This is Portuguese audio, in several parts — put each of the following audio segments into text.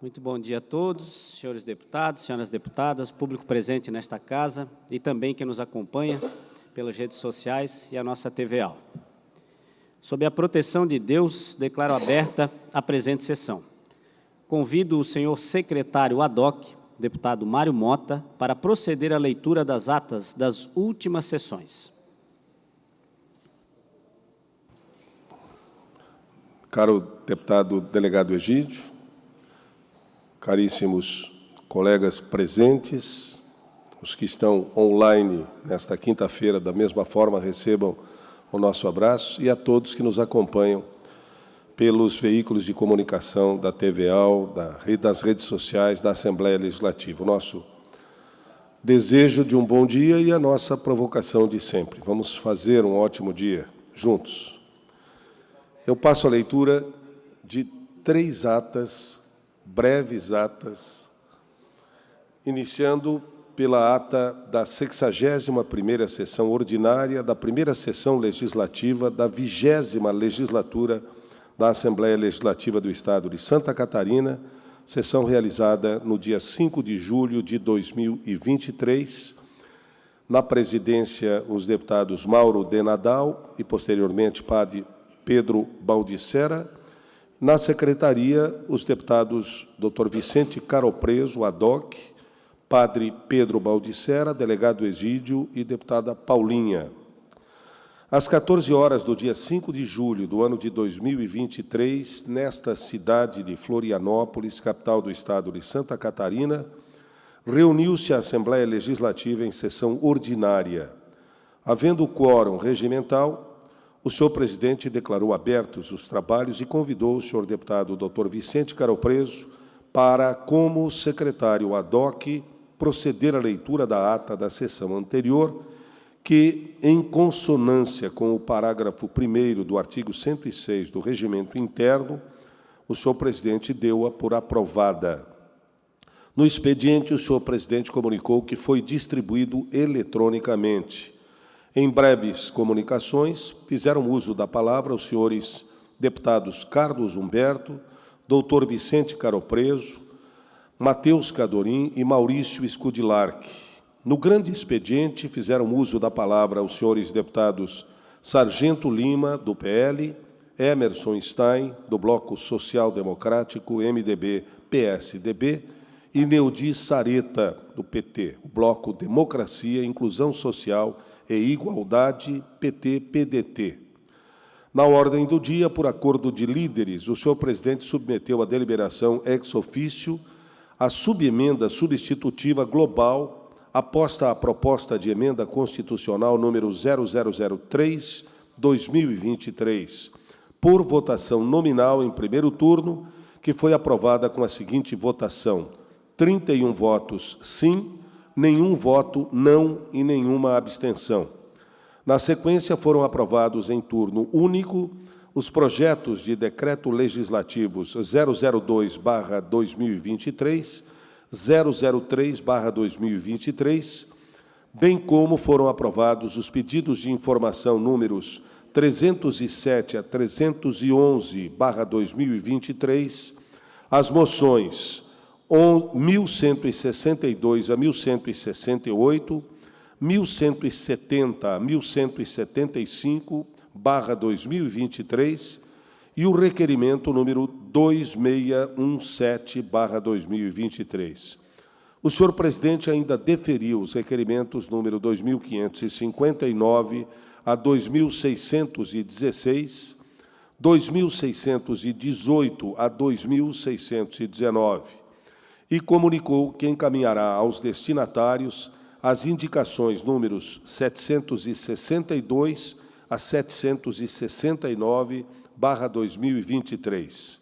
Muito bom dia a todos, senhores deputados, senhoras deputadas, público presente nesta casa e também quem nos acompanha pelas redes sociais e a nossa TVA. Sob a proteção de Deus, declaro aberta a presente sessão. Convido o senhor secretário ad hoc, deputado Mário Mota, para proceder à leitura das atas das últimas sessões. Caro deputado delegado Egídio, caríssimos colegas presentes, os que estão online nesta quinta-feira, da mesma forma, recebam o nosso abraço, e a todos que nos acompanham pelos veículos de comunicação da TVA, das redes sociais da Assembleia Legislativa. O nosso desejo de um bom dia e a nossa provocação de sempre. Vamos fazer um ótimo dia juntos. Eu passo a leitura de 3 atas, breves atas, iniciando pela ata da 61ª sessão ordinária da primeira sessão legislativa da 20ª legislatura da Assembleia Legislativa do Estado de Santa Catarina, sessão realizada no dia 5 de julho de 2023, na presidência os deputados Mauro de Nadal e, posteriormente, padre Pedro Baldissera, na secretaria, os deputados Dr. Vicente Caropreso, ad hoc, padre Pedro Baldissera, delegado Egídio e deputada Paulinha. Às 14 horas do dia 5 de julho do ano de 2023, nesta cidade de Florianópolis, capital do estado de Santa Catarina, reuniu-se a Assembleia Legislativa em sessão ordinária. Havendo quórum regimental, o senhor presidente declarou abertos os trabalhos e convidou o senhor deputado Dr. Vicente Caropreso para, como secretário ad hoc, proceder à leitura da ata da sessão anterior, que, em consonância com o parágrafo 1º do artigo 106 do Regimento Interno, o senhor presidente deu-a por aprovada. No expediente, o senhor presidente comunicou que foi distribuído eletronicamente. Em breves comunicações, fizeram uso da palavra os senhores deputados Carlos Humberto, doutor Vicente Caropreso, Matheus Cadorim e Maurício Scudilarc. No grande expediente, fizeram uso da palavra os senhores deputados Sargento Lima, do PL, Emerson Stein, do Bloco Social Democrático, MDB-PSDB, e Neudi Sareta, do PT, o Bloco Democracia, Inclusão Social e Igualdade, PT-PDT. Na ordem do dia, por acordo de líderes, o senhor presidente submeteu à deliberação ex officio a subemenda substitutiva global aposta à proposta de emenda constitucional número 0003/2023, por votação nominal em primeiro turno, que foi aprovada com a seguinte votação: 31 votos sim, nenhum voto não e nenhuma abstenção. Na sequência, foram aprovados em turno único os projetos de decreto legislativos 002/2023, 003/2023, bem como foram aprovados os pedidos de informação números 307 a 311/2023, as moções 1162 a 1168, 1170 a 1175/2023 e o requerimento número 2617/2023. O senhor presidente ainda deferiu os requerimentos número 2559 a 2616, 2618 a 2619, e comunicou que encaminhará aos destinatários as indicações números 762 a 769/2023.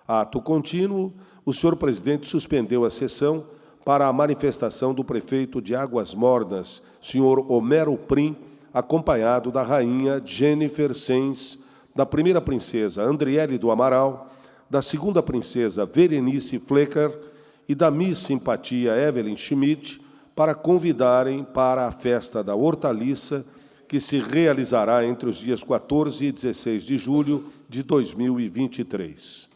Ato contínuo, o senhor presidente suspendeu a sessão para a manifestação do prefeito de Águas Mornas, senhor Homero Prim, acompanhado da rainha Jennifer Sens, da primeira princesa Andriele do Amaral, da segunda princesa Berenice Flecker e da Miss Simpatia Evelyn Schmidt, para convidarem para a festa da hortaliça, que se realizará entre os dias 14 e 16 de julho de 2023.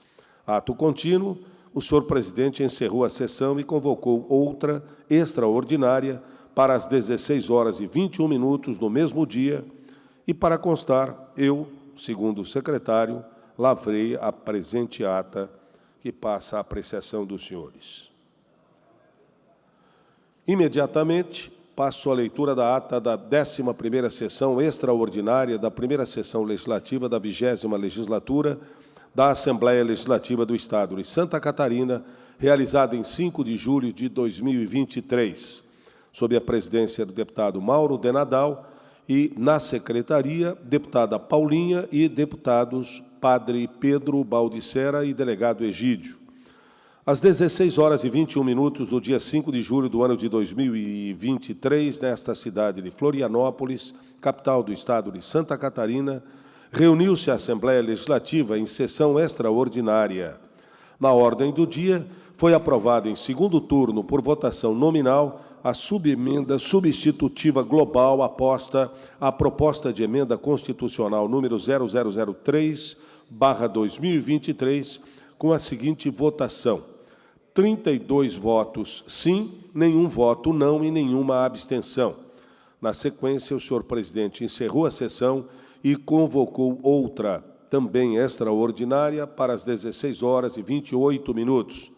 Ato contínuo, o senhor presidente encerrou a sessão e convocou outra extraordinária para as 16h21 no mesmo dia, e, para constar, eu, segundo o secretário, lavrei a presente ata, que passa à apreciação dos senhores. Imediatamente, passo a leitura da ata da 11ª sessão extraordinária da primeira sessão legislativa da 20ª legislatura da Assembleia Legislativa do Estado de Santa Catarina, realizada em 5 de julho de 2023, sob a presidência do deputado Mauro de Nadal e, na secretaria, deputada Paulinha e deputados Padre Pedro Baldissera e delegado Egídio. Às 16h21 do dia 5 de julho do ano de 2023, nesta cidade de Florianópolis, capital do estado de Santa Catarina, reuniu-se a Assembleia Legislativa em sessão extraordinária. Na ordem do dia, foi aprovada em segundo turno, por votação nominal, a subemenda substitutiva global aposta à proposta de emenda constitucional número 0003/2023, com a seguinte votação: 32 votos sim, nenhum voto não e nenhuma abstenção. Na sequência, o senhor presidente encerrou a sessão e convocou outra, também extraordinária, para as 16h28.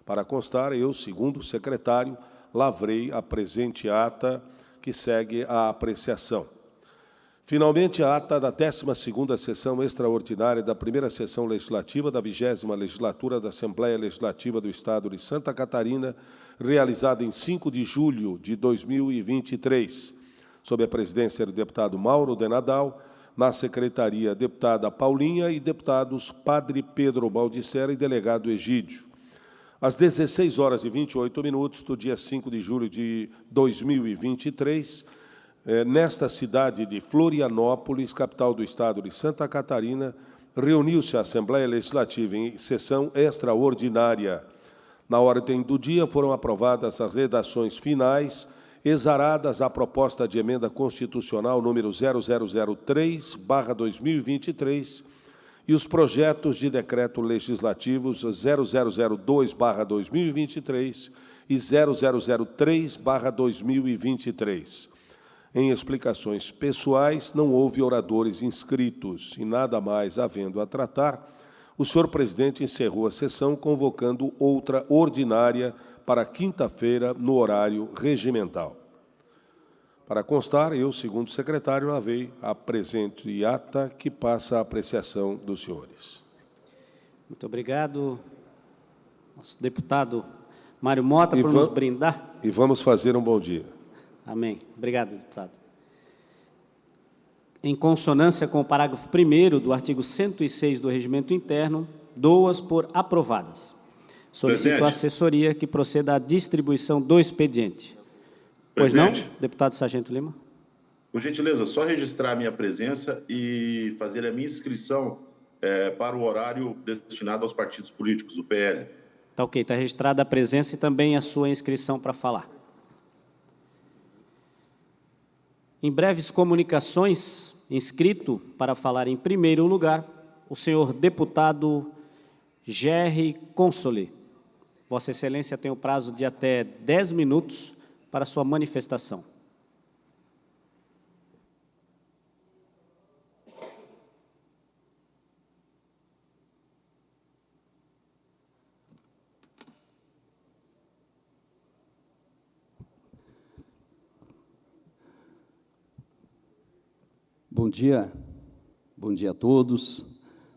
Para constar, eu, segundo o secretário, lavrei a presente ata, que segue a apreciação. Finalmente, a ata da 12ª sessão extraordinária da primeira sessão legislativa da 20ª legislatura da Assembleia Legislativa do Estado de Santa Catarina, realizada em 5 de julho de 2023, sob a presidência do deputado Mauro de Nadal, na secretaria, deputada Paulinha e deputados Padre Pedro Baldissera e delegado Egídio. Às 16h28 do dia 5 de julho de 2023, nesta cidade de Florianópolis, capital do estado de Santa Catarina, reuniu-se a Assembleia Legislativa em sessão extraordinária. Na ordem do dia foram aprovadas as redações finais, exaradas a proposta de emenda constitucional número 0003/2023 e os projetos de decreto legislativos 0002/2023 e 0003/2023. Em explicações pessoais, não houve oradores inscritos e, nada mais havendo a tratar, o senhor presidente encerrou a sessão convocando outra ordinária para quinta-feira, no horário regimental. Para constar, eu, segundo o secretário, lavrei a presente ata, que passa à apreciação dos senhores. Muito obrigado, nosso deputado Mário Mota, por nos brindar. E vamos fazer um bom dia. Amém. Obrigado, deputado. Em consonância com o parágrafo 1º do artigo 106 do Regimento Interno, dou-as por aprovadas. Solicito à assessoria que proceda à distribuição do expediente. Pois não, deputado Sargento Lima? Por gentileza, só registrar a minha presença e fazer a minha inscrição para o horário destinado aos partidos políticos, do PL. Tá ok, está registrada a presença e também a sua inscrição para falar. Em breves comunicações, inscrito para falar em primeiro lugar, o senhor deputado Gerry Consoli. Vossa Excelência tem o prazo de até 10 minutos para sua manifestação. Bom dia a todos.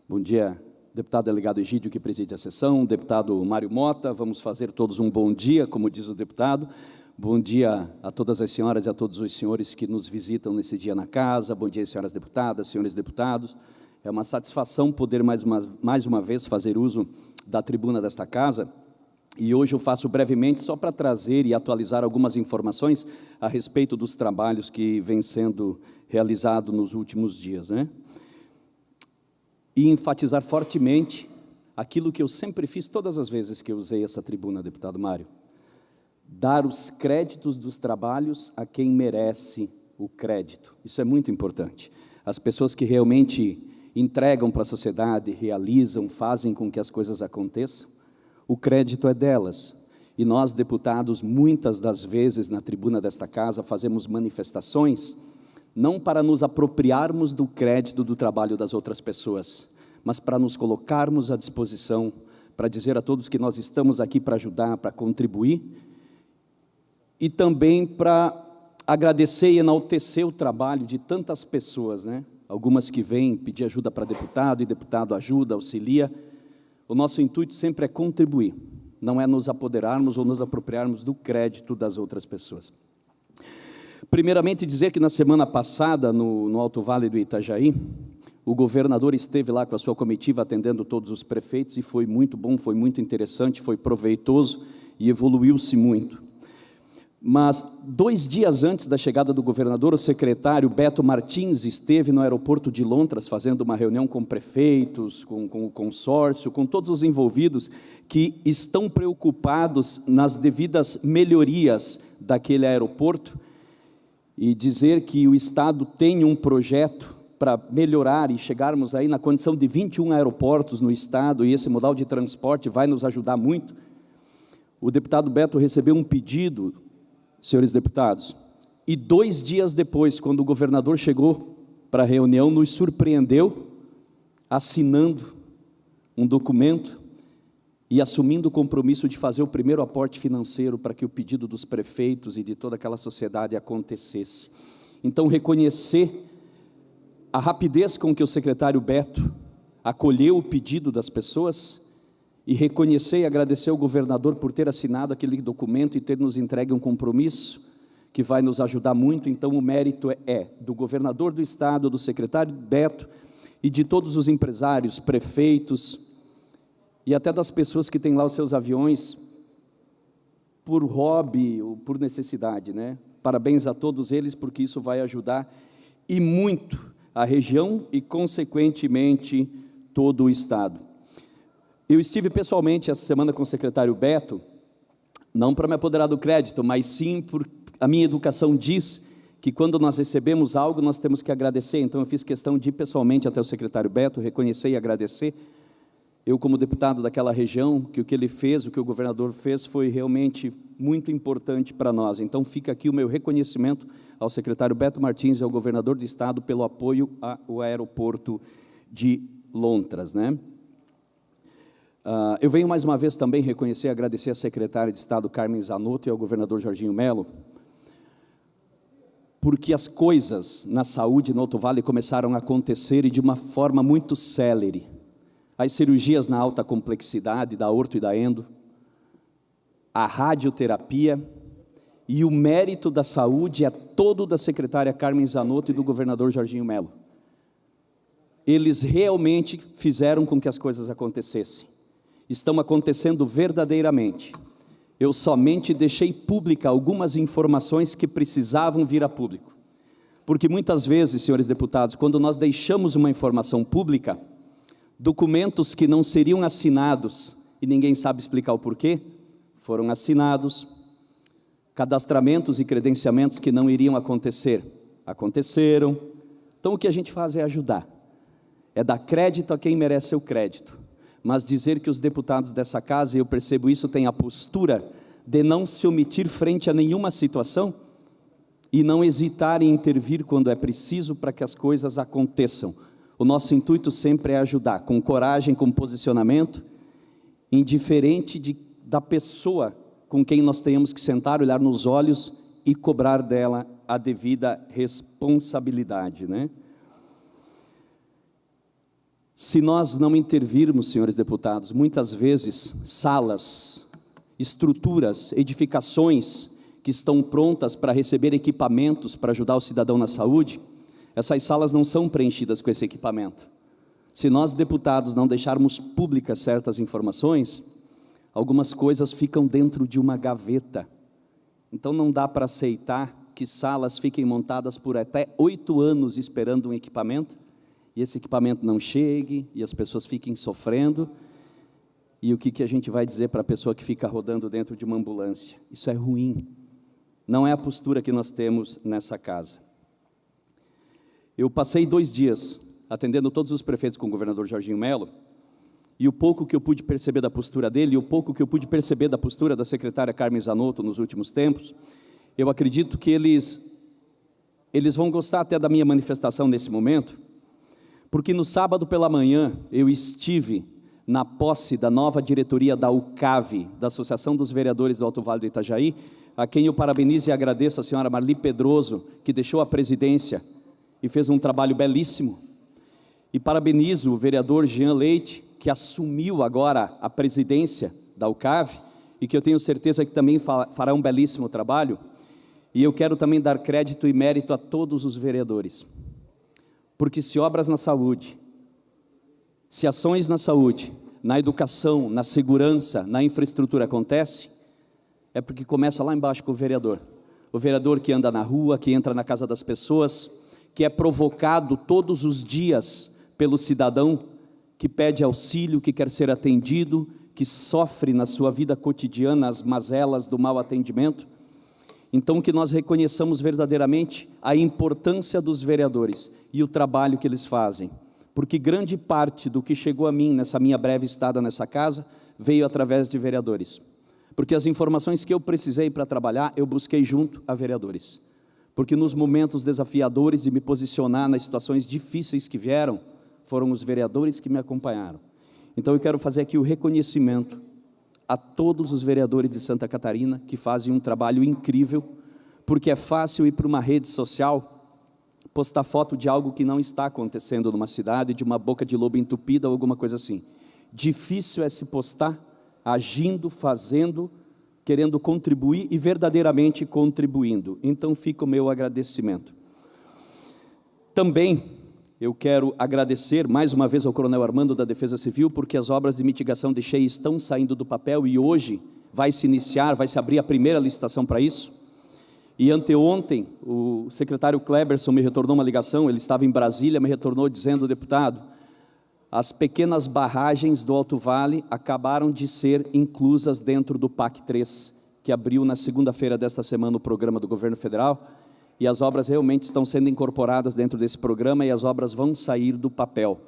Bom dia, deputado delegado Egídio, que preside a sessão, deputado Mário Mota. Vamos fazer todos um bom dia, como diz o deputado. Bom dia a todas as senhoras e a todos os senhores que nos visitam nesse dia na casa. Bom dia, senhoras deputadas, senhores deputados. É uma satisfação poder mais uma vez fazer uso da tribuna desta casa. E hoje eu faço brevemente só para trazer e atualizar algumas informações a respeito dos trabalhos que vêm sendo realizados nos últimos dias, né? E enfatizar fortemente aquilo que eu sempre fiz todas as vezes que eu usei essa tribuna, deputado Mário: dar os créditos dos trabalhos a quem merece o crédito. Isso é muito importante. As pessoas que realmente entregam para a sociedade, realizam, fazem com que as coisas aconteçam. o crédito é delas. E nós, deputados, muitas das vezes na tribuna desta casa, fazemos manifestações, não para nos apropriarmos do crédito do trabalho das outras pessoas, mas para nos colocarmos à disposição, para dizer a todos que nós estamos aqui para ajudar, para contribuir, e também para agradecer e enaltecer o trabalho de tantas pessoas, né? Algumas que vêm pedir ajuda para deputado, e deputado ajuda, auxilia. O nosso intuito sempre é contribuir, não é nos apoderarmos ou nos apropriarmos do crédito das outras pessoas. Primeiramente, dizer que na semana passada, no Alto Vale do Itajaí, o governador esteve lá com a sua comitiva atendendo todos os prefeitos e foi muito bom, foi muito interessante, foi proveitoso e evoluiu-se muito. Mas 2 dias antes da chegada do governador, o secretário Beto Martins esteve no aeroporto de Lontras fazendo uma reunião com prefeitos, com o consórcio, com todos os envolvidos que estão preocupados nas devidas melhorias daquele aeroporto, e dizer que o Estado tem um projeto para melhorar e chegarmos aí na condição de 21 aeroportos no Estado, e esse modal de transporte vai nos ajudar muito. O deputado Beto recebeu um pedido, senhores deputados, e 2 dias depois, quando o governador chegou para a reunião, nos surpreendeu assinando um documento e assumindo o compromisso de fazer o primeiro aporte financeiro para que o pedido dos prefeitos e de toda aquela sociedade acontecesse. Então, reconhecer a rapidez com que o secretário Beto acolheu o pedido das pessoas e reconhecer e agradecer ao governador por ter assinado aquele documento e ter nos entregue um compromisso que vai nos ajudar muito. Então, o mérito é do governador do Estado, do secretário Beto e de todos os empresários, prefeitos e até das pessoas que têm lá os seus aviões por hobby ou por necessidade, né? Parabéns a todos eles, porque isso vai ajudar e muito a região e, consequentemente, todo o Estado. Eu estive pessoalmente essa semana com o secretário Beto, não para me apoderar do crédito, mas sim porque a minha educação diz que quando nós recebemos algo, nós temos que agradecer. Então, eu fiz questão de ir pessoalmente até o secretário Beto, reconhecer e agradecer. Eu, como deputado daquela região, que o que ele fez, o que o governador fez, foi realmente muito importante para nós. Então, fica aqui o meu reconhecimento ao secretário Beto Martins e ao governador do Estado pelo apoio ao aeroporto de Lontras, né? Eu venho mais uma vez também reconhecer e agradecer à secretária de Estado Carmen Zanotto e ao governador Jorginho Melo, porque as coisas na saúde no Alto Vale começaram a acontecer e de uma forma muito célere. As cirurgias na alta complexidade, da orto e da endo, a radioterapia, e o mérito da saúde é todo da secretária Carmen Zanotto e do governador Jorginho Melo. Eles realmente fizeram com que as coisas acontecessem. Estão acontecendo verdadeiramente. Eu somente deixei pública algumas informações que precisavam vir a público. Porque muitas vezes, senhores deputados, quando nós deixamos uma informação pública, documentos que não seriam assinados, e ninguém sabe explicar o porquê, foram assinados, cadastramentos e credenciamentos que não iriam acontecer, aconteceram. Então, o que a gente faz é ajudar, é dar crédito a quem merece o crédito, mas dizer que os deputados dessa casa, e eu percebo isso, têm a postura de não se omitir frente a nenhuma situação e não hesitar em intervir quando é preciso para que as coisas aconteçam. O nosso intuito sempre é ajudar, com coragem, com posicionamento, indiferente da pessoa com quem nós tenhamos que sentar, olhar nos olhos e cobrar dela a devida responsabilidade, né? Se nós não intervirmos, senhores deputados, muitas vezes salas, estruturas, edificações que estão prontas para receber equipamentos para ajudar o cidadão na saúde, essas salas não são preenchidas com esse equipamento. Se nós, deputados, não deixarmos públicas certas informações, algumas coisas ficam dentro de uma gaveta. Então não dá para aceitar que salas fiquem montadas por até 8 anos esperando um equipamento, e esse equipamento não chegue, e as pessoas fiquem sofrendo. E o que a gente vai dizer para a pessoa que fica rodando dentro de uma ambulância? Isso é ruim. Não é a postura que nós temos nessa casa. Eu passei 2 dias atendendo todos os prefeitos com o governador Jorginho Melo, e o pouco que eu pude perceber da postura dele, e o pouco que eu pude perceber da postura da secretária Carmen Zanotto nos últimos tempos, eu acredito que eles vão gostar até da minha manifestação nesse momento, porque no sábado pela manhã eu estive na posse da nova diretoria da UCAV, da Associação dos Vereadores do Alto Vale do Itajaí, a quem eu parabenizo e agradeço a senhora Marli Pedroso, que deixou a presidência e fez um trabalho belíssimo, e parabenizo o vereador Jean Leite, que assumiu agora a presidência da UCAV, e que eu tenho certeza que também fará um belíssimo trabalho, e eu quero também dar crédito e mérito a todos os vereadores, porque se obras na saúde, se ações na saúde, na educação, na segurança, na infraestrutura acontecem, é porque começa lá embaixo com o vereador que anda na rua, que entra na casa das pessoas, que é provocado todos os dias pelo cidadão que pede auxílio, que quer ser atendido, que sofre na sua vida cotidiana as mazelas do mau atendimento. Então, que nós reconheçamos verdadeiramente a importância dos vereadores e o trabalho que eles fazem, porque grande parte do que chegou a mim nessa minha breve estada nessa casa veio através de vereadores, porque as informações que eu precisei para trabalhar, eu busquei junto a vereadores, porque nos momentos desafiadores de me posicionar nas situações difíceis que vieram, foram os vereadores que me acompanharam. Então eu quero fazer aqui o reconhecimento a todos os vereadores de Santa Catarina, que fazem um trabalho incrível, porque é fácil ir para uma rede social, postar foto de algo que não está acontecendo numa cidade, de uma boca de lobo entupida ou alguma coisa assim. Difícil é se postar agindo, fazendo, querendo contribuir e verdadeiramente contribuindo. Então fica o meu agradecimento. Também eu quero agradecer mais uma vez ao Coronel Armando da Defesa Civil, porque as obras de mitigação de cheia estão saindo do papel e hoje vai se abrir a primeira licitação para isso. E anteontem, o secretário Kleberson me retornou uma ligação, ele estava em Brasília, me retornou dizendo, deputado, as pequenas barragens do Alto Vale acabaram de ser inclusas dentro do PAC 3, que abriu na segunda-feira desta semana o programa do governo federal, e as obras realmente estão sendo incorporadas dentro desse programa e as obras vão sair do papel.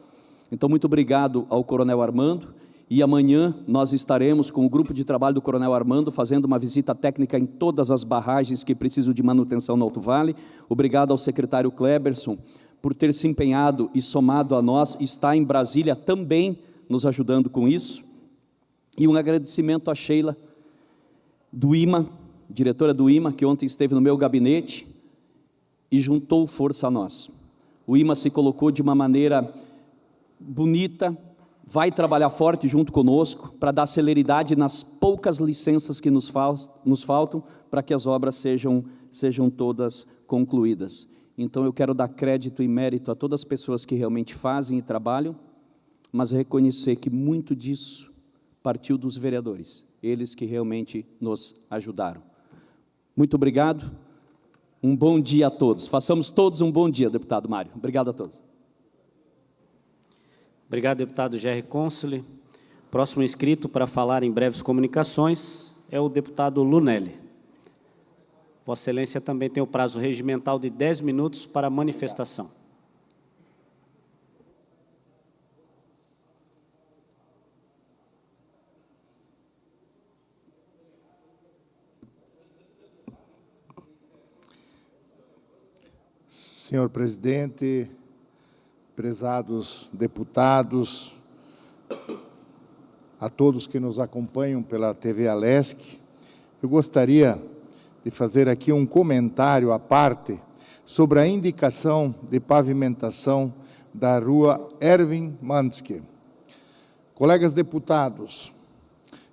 Então, muito obrigado ao Coronel Armando, e amanhã nós estaremos com o grupo de trabalho do Coronel Armando fazendo uma visita técnica em todas as barragens que precisam de manutenção no Alto Vale. Obrigado ao secretário Kleberson por ter se empenhado e somado a nós, está em Brasília também nos ajudando com isso. E um agradecimento a Sheila do IMA, diretora do IMA, que ontem esteve no meu gabinete e juntou força a nós. O IMA se colocou de uma maneira bonita, vai trabalhar forte junto conosco para dar celeridade nas poucas licenças que nos faltam para que as obras sejam todas concluídas. Então eu quero dar crédito e mérito a todas as pessoas que realmente fazem e trabalham, mas reconhecer que muito disso partiu dos vereadores, eles que realmente nos ajudaram. Muito obrigado, um bom dia a todos. Façamos todos um bom dia, deputado Mário. Obrigado a todos. Obrigado, deputado Gerry Consoli. Próximo inscrito para falar em breves comunicações é o deputado Lunelli. Vossa Excelência também tem o prazo regimental de 10 minutos para manifestação. Senhor presidente, prezados deputados, a todos que nos acompanham pela TV Alesc, eu gostaria de fazer aqui um comentário à parte sobre a indicação de pavimentação da rua Erwin Manske. Colegas deputados,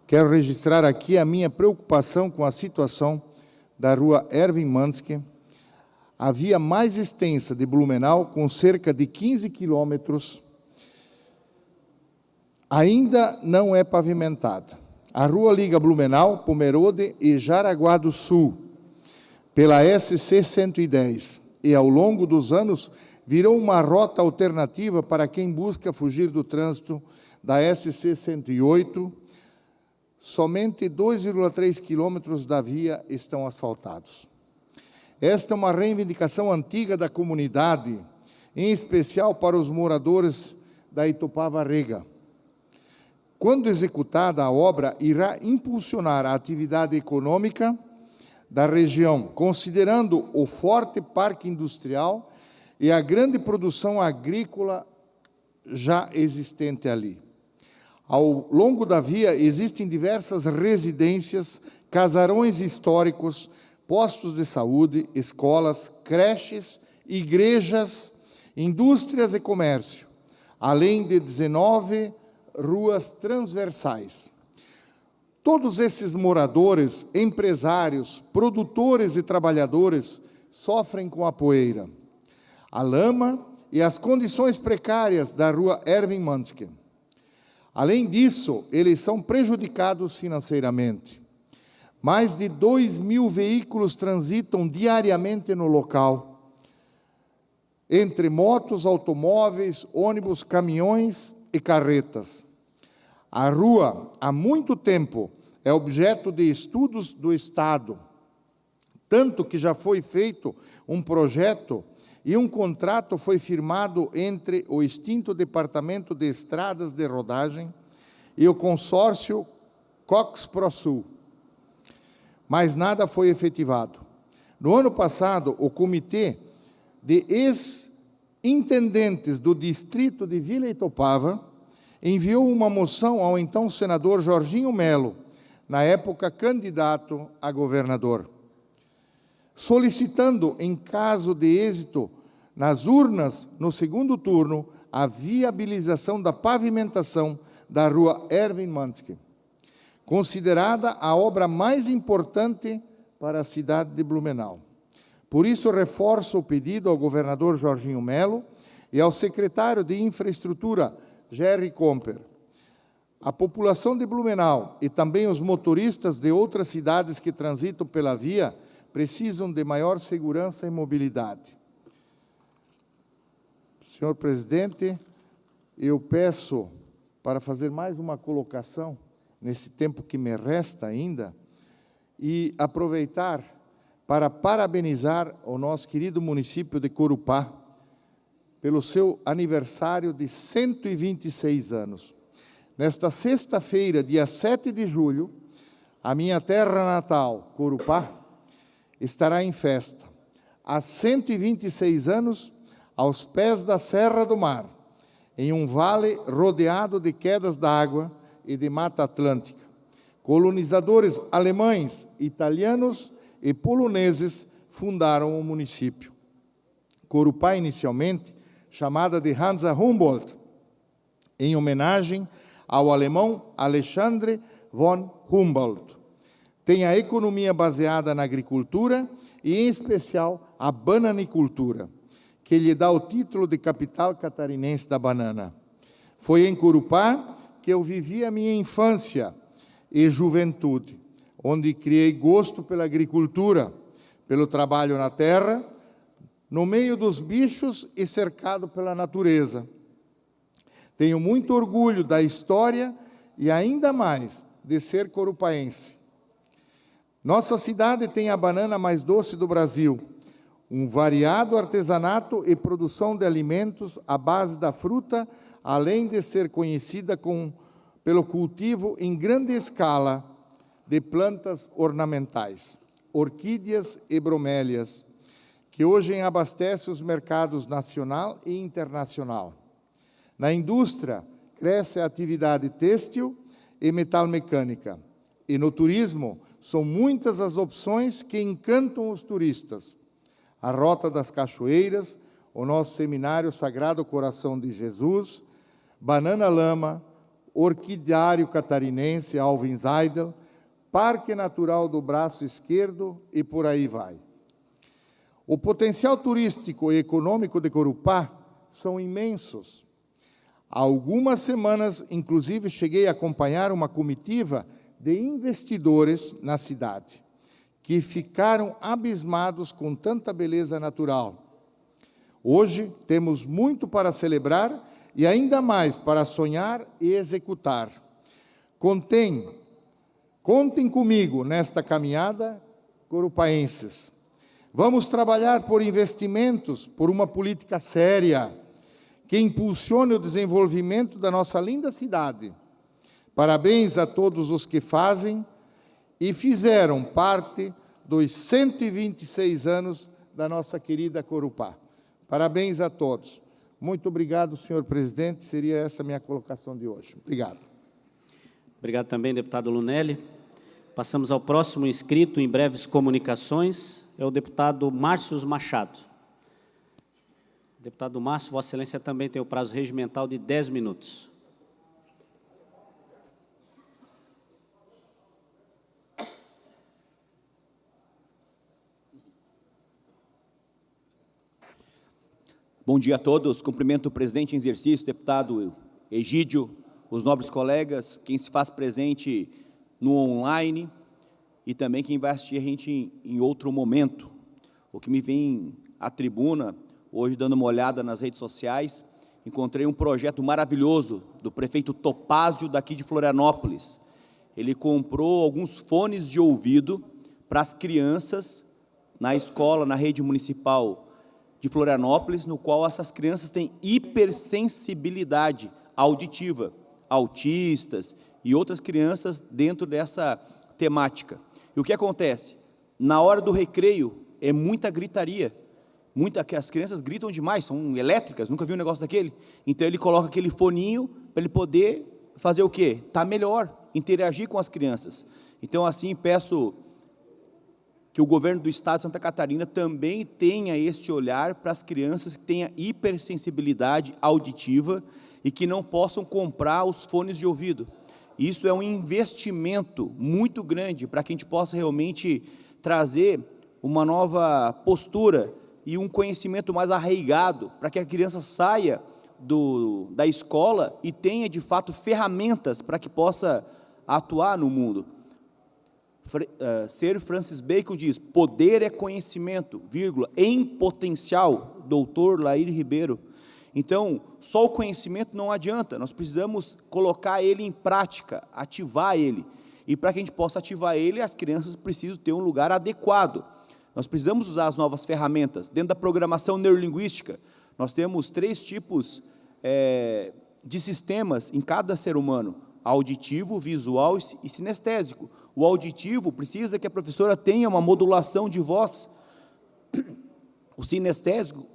quero registrar aqui a minha preocupação com a situação da rua Erwin Manske, a via mais extensa de Blumenau, com cerca de 15 quilômetros, ainda não é pavimentada. A rua liga Blumenau, Pomerode e Jaraguá do Sul, pela SC 110, e ao longo dos anos virou uma rota alternativa para quem busca fugir do trânsito da SC 108. Somente 2,3 quilômetros da via estão asfaltados. Esta é uma reivindicação antiga da comunidade, em especial para os moradores da Itupava Rega. Quando executada, a obra irá impulsionar a atividade econômica da região, considerando o forte parque industrial e a grande produção agrícola já existente ali. Ao longo da via existem diversas residências, casarões históricos, postos de saúde, escolas, creches, igrejas, indústrias e comércio, além de 19 ruas transversais. Todos esses moradores, empresários, produtores e trabalhadores sofrem com a poeira, a lama e as condições precárias da rua Erwin Manske. Além disso, eles são prejudicados financeiramente. Mais de 2.000 veículos transitam diariamente no local, entre motos, automóveis, ônibus, caminhões e carretas. A rua, há muito tempo, é objeto de estudos do Estado, tanto que já foi feito um projeto e um contrato foi firmado entre o extinto Departamento de Estradas de Rodagem e o consórcio Cox ProSul. Mas nada foi efetivado. No ano passado, o Comitê de Ex-Intendentes do Distrito de Vila Itopava enviou uma moção ao então senador Jorginho Melo, na época candidato a governador, solicitando, em caso de êxito nas urnas no segundo turno, a viabilização da pavimentação da rua Erwin Manske, considerada a obra mais importante para a cidade de Blumenau. Por isso, reforço o pedido ao governador Jorginho Melo e ao secretário de Infraestrutura, Gerry Comper. A população de Blumenau e também os motoristas de outras cidades que transitam pela via precisam de maior segurança e mobilidade. Senhor presidente, eu peço para fazer mais uma colocação nesse tempo que me resta ainda e aproveitar para parabenizar o nosso querido município de Corupá pelo seu aniversário de 126 anos. Nesta sexta-feira, dia 7 de julho, a minha terra natal, Corupá, estará em festa. Há 126 anos, aos pés da Serra do Mar, em um vale rodeado de quedas d'água e de Mata Atlântica. Colonizadores alemães, italianos e poloneses fundaram o município. Corupá, inicialmente, chamada de Hansa Humboldt, em homenagem ao alemão Alexandre von Humboldt. Tem a economia baseada na agricultura e, em especial, a bananicultura, que lhe dá o título de capital catarinense da banana. Foi em Corupá que eu vivi a minha infância e juventude, onde criei gosto pela agricultura, pelo trabalho na terra, no meio dos bichos e cercado pela natureza. Tenho muito orgulho da história e ainda mais de ser corupaense. Nossa cidade tem a banana mais doce do Brasil, um variado artesanato e produção de alimentos à base da fruta, além de ser conhecida pelo cultivo em grande escala de plantas ornamentais, orquídeas e bromélias, que hoje abastecem os mercados nacional e internacional. Na indústria, cresce a atividade têxtil e metalmecânica. E no turismo, são muitas as opções que encantam os turistas. A Rota das Cachoeiras, o nosso Seminário Sagrado Coração de Jesus, Banana Lama, Orquidário Catarinense Alvin Seidel, Parque Natural do Braço Esquerdo e por aí vai. O potencial turístico e econômico de Corupá são imensos. Há algumas semanas, inclusive, cheguei a acompanhar uma comitiva de investidores na cidade, que ficaram abismados com tanta beleza natural. Hoje temos muito para celebrar e ainda mais para sonhar e executar. Contem comigo nesta caminhada, corupaenses. Vamos trabalhar por investimentos, por uma política séria, que impulsione o desenvolvimento da nossa linda cidade, Parabéns a todos os que fazem e fizeram parte dos 126 anos da nossa querida Corupá. Parabéns a todos. Muito obrigado, senhor presidente. Seria essa a minha colocação de hoje. Obrigado. Obrigado também, deputado Lunelli. Passamos ao próximo inscrito em breves comunicações, é o deputado Márcio Machado. Deputado Márcio, Vossa Excelência também tem o prazo regimental de 10 minutos. Bom dia a todos. Cumprimento o presidente em exercício, deputado Egídio, os nobres colegas, quem se faz presente no online e também quem vai assistir a gente em outro momento. O que me vem à tribuna, hoje dando uma olhada nas redes sociais, encontrei um projeto maravilhoso do prefeito Topázio daqui de Florianópolis. Ele comprou alguns fones de ouvido para as crianças na escola, na rede municipal de Florianópolis, no qual essas crianças têm hipersensibilidade auditiva, autistas e outras crianças dentro dessa temática. E o que acontece? Na hora do recreio, é muita gritaria, as crianças gritam demais, são elétricas, nunca vi um negócio daquele. Então ele coloca aquele foninho para ele poder fazer o quê? Tá melhor, interagir com as crianças. Então assim peço que o governo do estado de Santa Catarina também tenha esse olhar para as crianças que tenham hipersensibilidade auditiva e que não possam comprar os fones de ouvido. Isso é um investimento muito grande para que a gente possa realmente trazer uma nova postura e um conhecimento mais arraigado, para que a criança saia da escola e tenha, de fato, ferramentas para que possa atuar no mundo. Sir Francis Bacon diz, poder é conhecimento, vírgula, em potencial, doutor Laír Ribeiro. Então, só o conhecimento não adianta, nós precisamos colocar ele em prática, ativar ele. E para que a gente possa ativar ele, as crianças precisam ter um lugar adequado. Nós precisamos usar as novas ferramentas. Dentro da programação neurolinguística, nós temos 3 tipos de sistemas em cada ser humano, auditivo, visual e sinestésico. O auditivo precisa que a professora tenha uma modulação de voz. O sinestésico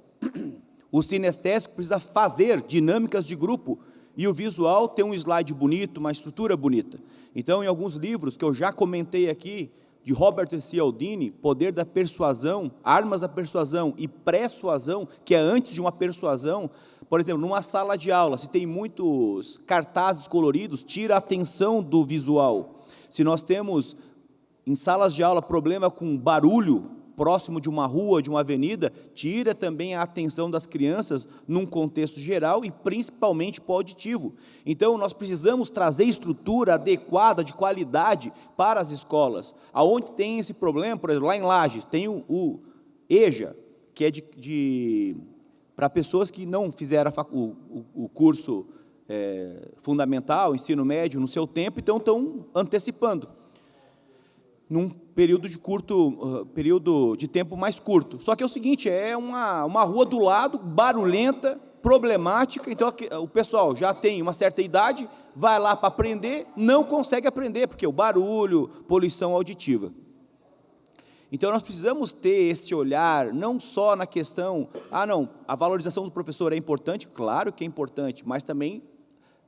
precisa fazer dinâmicas de grupo. E o visual tem um slide bonito, uma estrutura bonita. Então, em alguns livros que eu já comentei aqui, de Robert Cialdini, Poder da Persuasão, Armas da Persuasão e Persuasão, que é antes de uma persuasão, por exemplo, numa sala de aula, se tem muitos cartazes coloridos, tira a atenção do visual. Se nós temos, em salas de aula, problema com barulho, próximo de uma rua, de uma avenida, tira também a atenção das crianças num contexto geral e principalmente para o auditivo. Então, nós precisamos trazer estrutura adequada, de qualidade para as escolas. Aonde tem esse problema, por exemplo, lá em Lages, tem o EJA, que é para pessoas que não fizeram o curso fundamental, ensino médio, no seu tempo, então estão antecipando num período de tempo mais curto. Só que é o seguinte, é uma rua do lado, barulhenta, problemática, então o pessoal já tem uma certa idade, vai lá para aprender, não consegue aprender, porque o barulho, poluição auditiva. Então, nós precisamos ter esse olhar, não só na questão, a valorização do professor é importante, claro que é importante, mas também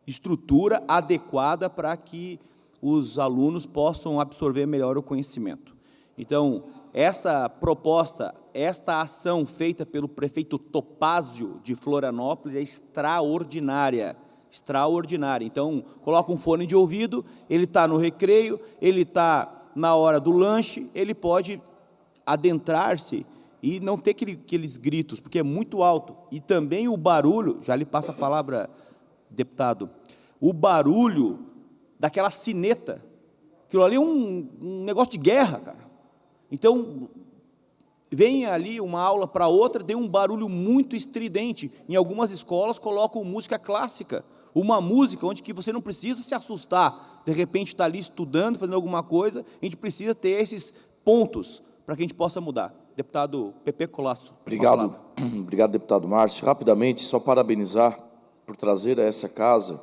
estrutura adequada para que os alunos possam absorver melhor o conhecimento. Então, essa proposta, esta ação feita pelo prefeito Topázio de Florianópolis é extraordinária, extraordinária. Então, coloca um fone de ouvido, ele está no recreio, ele está na hora do lanche, ele pode adentrar-se e não ter aqueles gritos, porque é muito alto. E também o barulho, já lhe passo a palavra, deputado, o barulho daquela sineta, aquilo ali é um negócio de guerra, cara. Então, vem ali uma aula para outra, tem um barulho muito estridente. Em algumas escolas colocam música clássica, uma música onde que você não precisa se assustar, de repente está ali estudando, fazendo alguma coisa, a gente precisa ter esses pontos para que a gente possa mudar. Deputado Pepe Colasso. Obrigado, obrigado, deputado Márcio. Rapidamente, só parabenizar por trazer a essa casa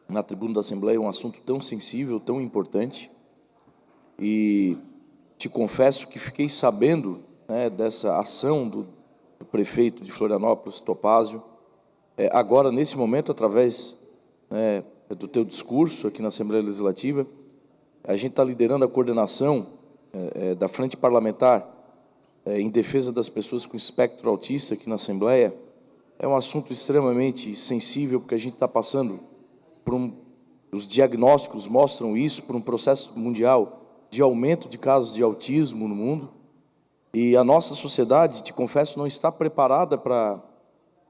na tribuna da Assembleia um assunto tão sensível, tão importante, e te confesso que fiquei sabendo, né, dessa ação do prefeito de Florianópolis, Topázio, agora, nesse momento, através, né, do teu discurso aqui na Assembleia Legislativa. A gente está liderando a coordenação da Frente Parlamentar em defesa das pessoas com espectro autista aqui na Assembleia. É um assunto extremamente sensível, porque a gente está passando por os diagnósticos mostram isso, por um processo mundial de aumento de casos de autismo no mundo, e a nossa sociedade, te confesso, não está preparada para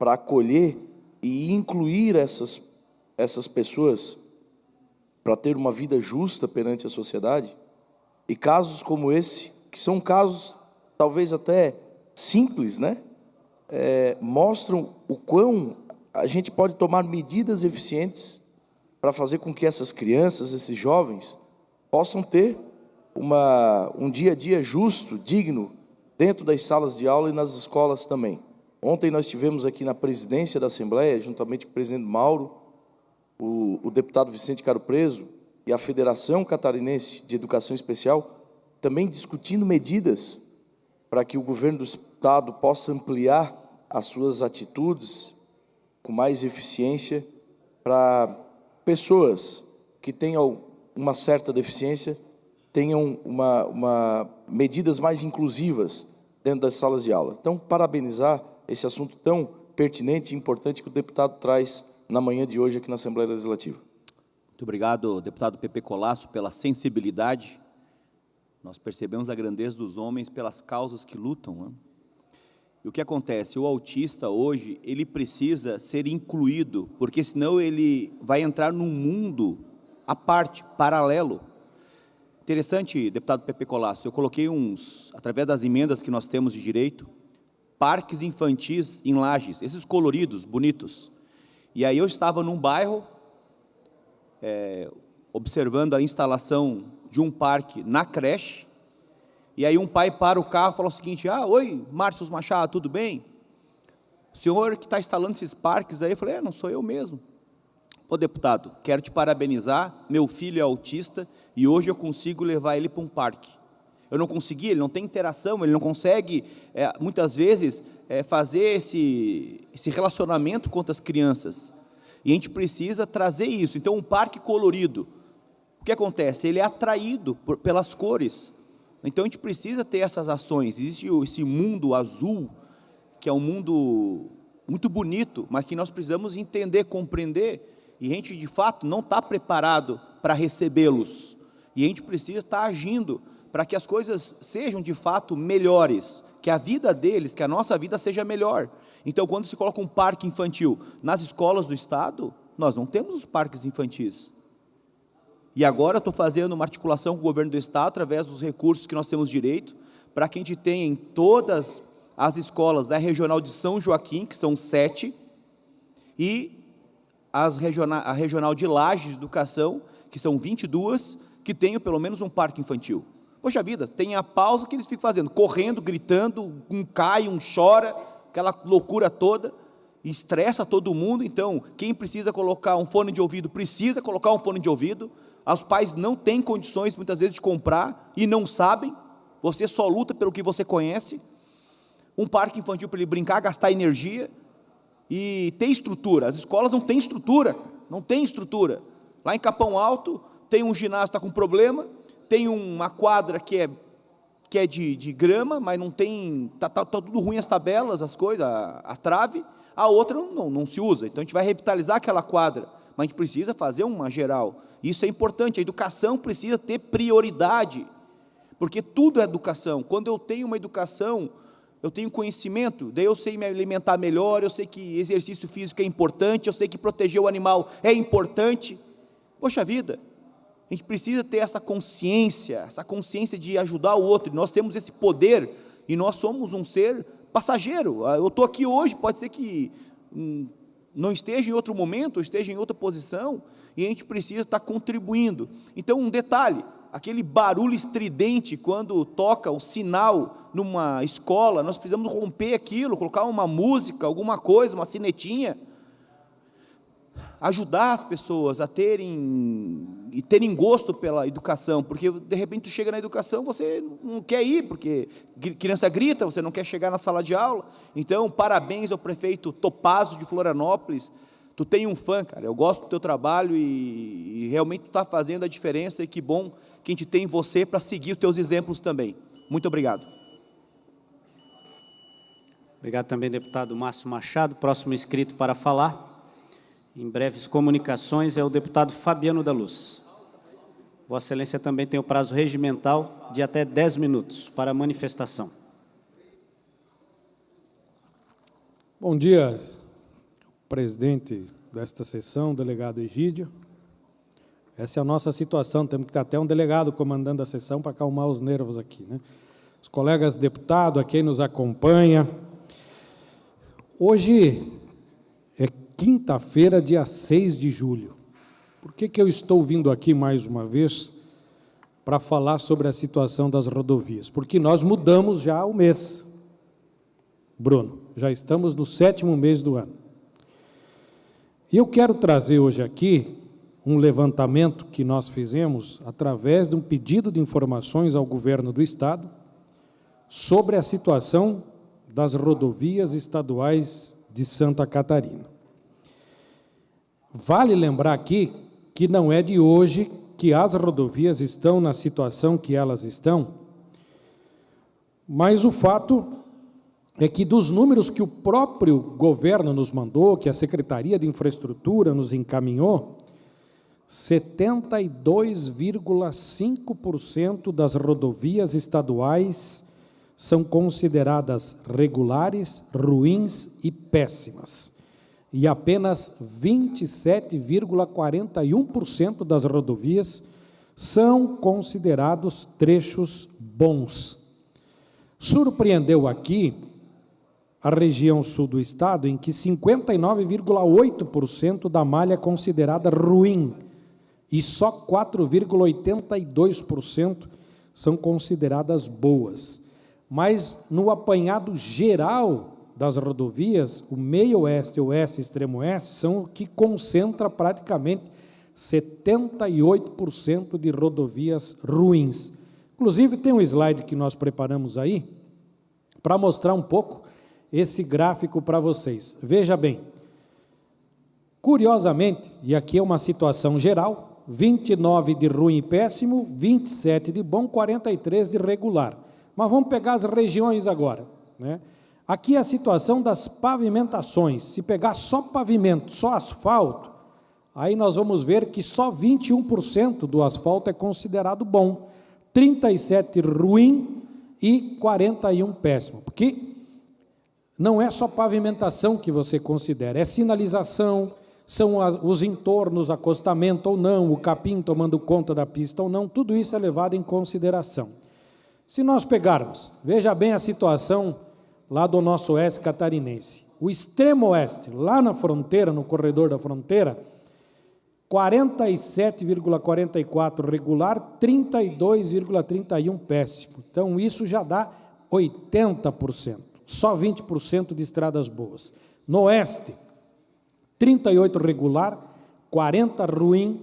acolher e incluir essas pessoas para ter uma vida justa perante a sociedade. E casos como esse, que são casos talvez até simples, né? Mostram o quão a gente pode tomar medidas eficientes para fazer com que essas crianças, esses jovens, possam ter um dia a dia justo, digno, dentro das salas de aula e nas escolas também. Ontem nós tivemos aqui na presidência da Assembleia, juntamente com o presidente Mauro, o deputado Vicente Caro Preso e a Federação Catarinense de Educação Especial, também discutindo medidas para que o governo do Estado possa ampliar as suas atitudes com mais eficiência para pessoas que tenham uma certa deficiência, tenham medidas mais inclusivas dentro das salas de aula. Então, parabenizar esse assunto tão pertinente e importante que o deputado traz na manhã de hoje aqui na Assembleia Legislativa. Muito obrigado, deputado Pepe Colasso, pela sensibilidade. Nós percebemos a grandeza dos homens pelas causas que lutam, né? E o que acontece? O autista hoje, ele precisa ser incluído, porque senão ele vai entrar num mundo à parte, paralelo. Interessante, deputado Pepe Colasso, eu coloquei através das emendas que nós temos de direito, parques infantis em Lages, esses coloridos, bonitos. E aí eu estava num bairro, observando a instalação de um parque na creche, e aí um pai para o carro e fala o seguinte: oi, Márcio Machado, tudo bem? O senhor que está instalando esses parques aí? Eu falei: não sou eu mesmo. Ô deputado, quero te parabenizar, meu filho é autista e hoje eu consigo levar ele para um parque. Eu não consegui, ele não tem interação, ele não consegue, muitas vezes, fazer esse relacionamento com as crianças. E a gente precisa trazer isso. Então, um parque colorido, o que acontece? Ele é atraído pelas cores. Então, a gente precisa ter essas ações. Existe esse mundo azul, que é um mundo muito bonito, mas que nós precisamos entender, compreender, e a gente, de fato, não está preparado para recebê-los. E a gente precisa estar agindo para que as coisas sejam, de fato, melhores, que a vida deles, que a nossa vida seja melhor. Então, quando se coloca um parque infantil nas escolas do Estado, nós não temos os parques infantis. E agora eu estou fazendo uma articulação com o governo do Estado, através dos recursos que nós temos direito, para que a gente tenha em todas as escolas da Regional de São Joaquim, que são 7, e a Regional de Lages de Educação, que são 22, que tenham pelo menos um parque infantil. Poxa vida, tem a pausa que eles ficam fazendo, correndo, gritando, um cai, um chora, aquela loucura toda, estressa todo mundo. Então, quem precisa colocar um fone de ouvido, precisa colocar um fone de ouvido. Os pais não têm condições, muitas vezes, de comprar, e não sabem, você só luta pelo que você conhece. Um parque infantil para ele brincar, gastar energia, e ter estrutura. As escolas não têm estrutura, Lá em Capão Alto, tem um ginásio que está com problema, tem uma quadra que é de grama, mas não tem, está tudo ruim as tabelas, as coisas, a trave, a outra não se usa. Então, a gente vai revitalizar aquela quadra, mas a gente precisa fazer uma geral. Isso é importante, a educação precisa ter prioridade, porque tudo é educação. Quando eu tenho uma educação, eu tenho conhecimento, daí eu sei me alimentar melhor, eu sei que exercício físico é importante, eu sei que proteger o animal é importante. Poxa vida, a gente precisa ter essa consciência de ajudar o outro. Nós temos esse poder e nós somos um ser passageiro. Eu estou aqui hoje, pode ser que não esteja em outro momento, ou esteja em outra posição, e a gente precisa estar contribuindo. Então, um detalhe, aquele barulho estridente quando toca o sinal numa escola, nós precisamos romper aquilo, colocar uma música, alguma coisa, uma sinetinha. ajudar as pessoas a terem gosto pela educação, porque de repente tu chega na educação, você não quer ir, porque criança grita, você não quer chegar na sala de aula. Então, parabéns ao prefeito Topázio de Florianópolis. Tu tem um fã, cara, eu gosto do teu trabalho e realmente tu está fazendo a diferença, e que bom que a gente tem você para seguir os teus exemplos também. Muito obrigado. Obrigado também, deputado Márcio Machado. Próximo inscrito para falar, em breves comunicações, é o deputado Fabiano da Luz. Vossa Excelência também tem o prazo regimental de até 10 minutos para a manifestação. Bom dia, presidente desta sessão, delegado Egídio. Essa é a nossa situação, temos que ter até um delegado comandando a sessão para acalmar os nervos aqui, né? Os colegas deputados, a quem nos acompanha. Hoje é quinta-feira, dia 6 de julho. Por que eu estou vindo aqui mais uma vez para falar sobre a situação das rodovias? Porque nós mudamos já o mês. Bruno, já estamos no 7º mês do ano. E eu quero trazer hoje aqui um levantamento que nós fizemos através de um pedido de informações ao governo do Estado sobre a situação das rodovias estaduais de Santa Catarina. Vale lembrar aqui que não é de hoje que as rodovias estão na situação que elas estão, mas o fato é que dos números que o próprio governo nos mandou, que a Secretaria de Infraestrutura nos encaminhou, 72,5% das rodovias estaduais são consideradas regulares, ruins e péssimas. E apenas 27,41% das rodovias são considerados trechos bons. Surpreendeu aqui a região sul do estado, em que 59,8% da malha é considerada ruim e só 4,82% são consideradas boas. Mas, no apanhado geral das rodovias, o meio-oeste, oeste e extremo-oeste são o que concentra praticamente 78% de rodovias ruins. Inclusive, tem um slide que nós preparamos aí para mostrar um pouco esse gráfico para vocês. Veja bem, curiosamente, e aqui é uma situação geral, 29 de ruim e péssimo, 27 de bom, 43 de regular. Mas vamos pegar as regiões agora, né? Aqui é a situação das pavimentações. Se pegar só pavimento, só asfalto, aí nós vamos ver que só 21% do asfalto é considerado bom, 37 ruim e 41 péssimo. Porque não é só pavimentação que você considera, é sinalização, são os entornos, acostamento ou não, o capim tomando conta da pista ou não, tudo isso é levado em consideração. Se nós pegarmos, veja bem a situação lá do nosso oeste catarinense. O extremo oeste, lá na fronteira, no corredor da fronteira, 47,44 regular, 32,31 péssimo. Então, isso já dá 80%. Só 20% de estradas boas. No oeste, 38 regular, 40 ruim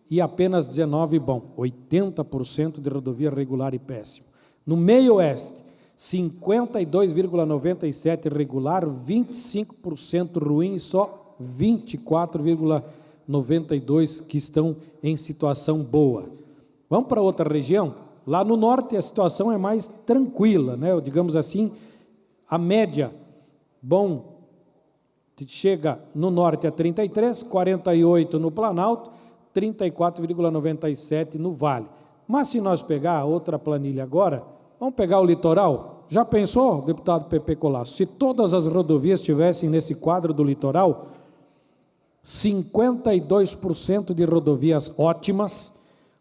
e apenas 19 bom. 80% de rodovia regular e péssimo. No meio-oeste, 52,97 regular, 25% ruim e só 24,92 que estão em situação boa. Vamos para outra região? Lá no norte a situação é mais tranquila, né? Digamos assim, a média, bom, chega no norte a 33, 48 no Planalto, 34,97 no Vale. Mas se nós pegar a outra planilha agora, vamos pegar o litoral? Já pensou, deputado Pepe Colasso, se todas as rodovias estivessem nesse quadro do litoral, 52% de rodovias ótimas,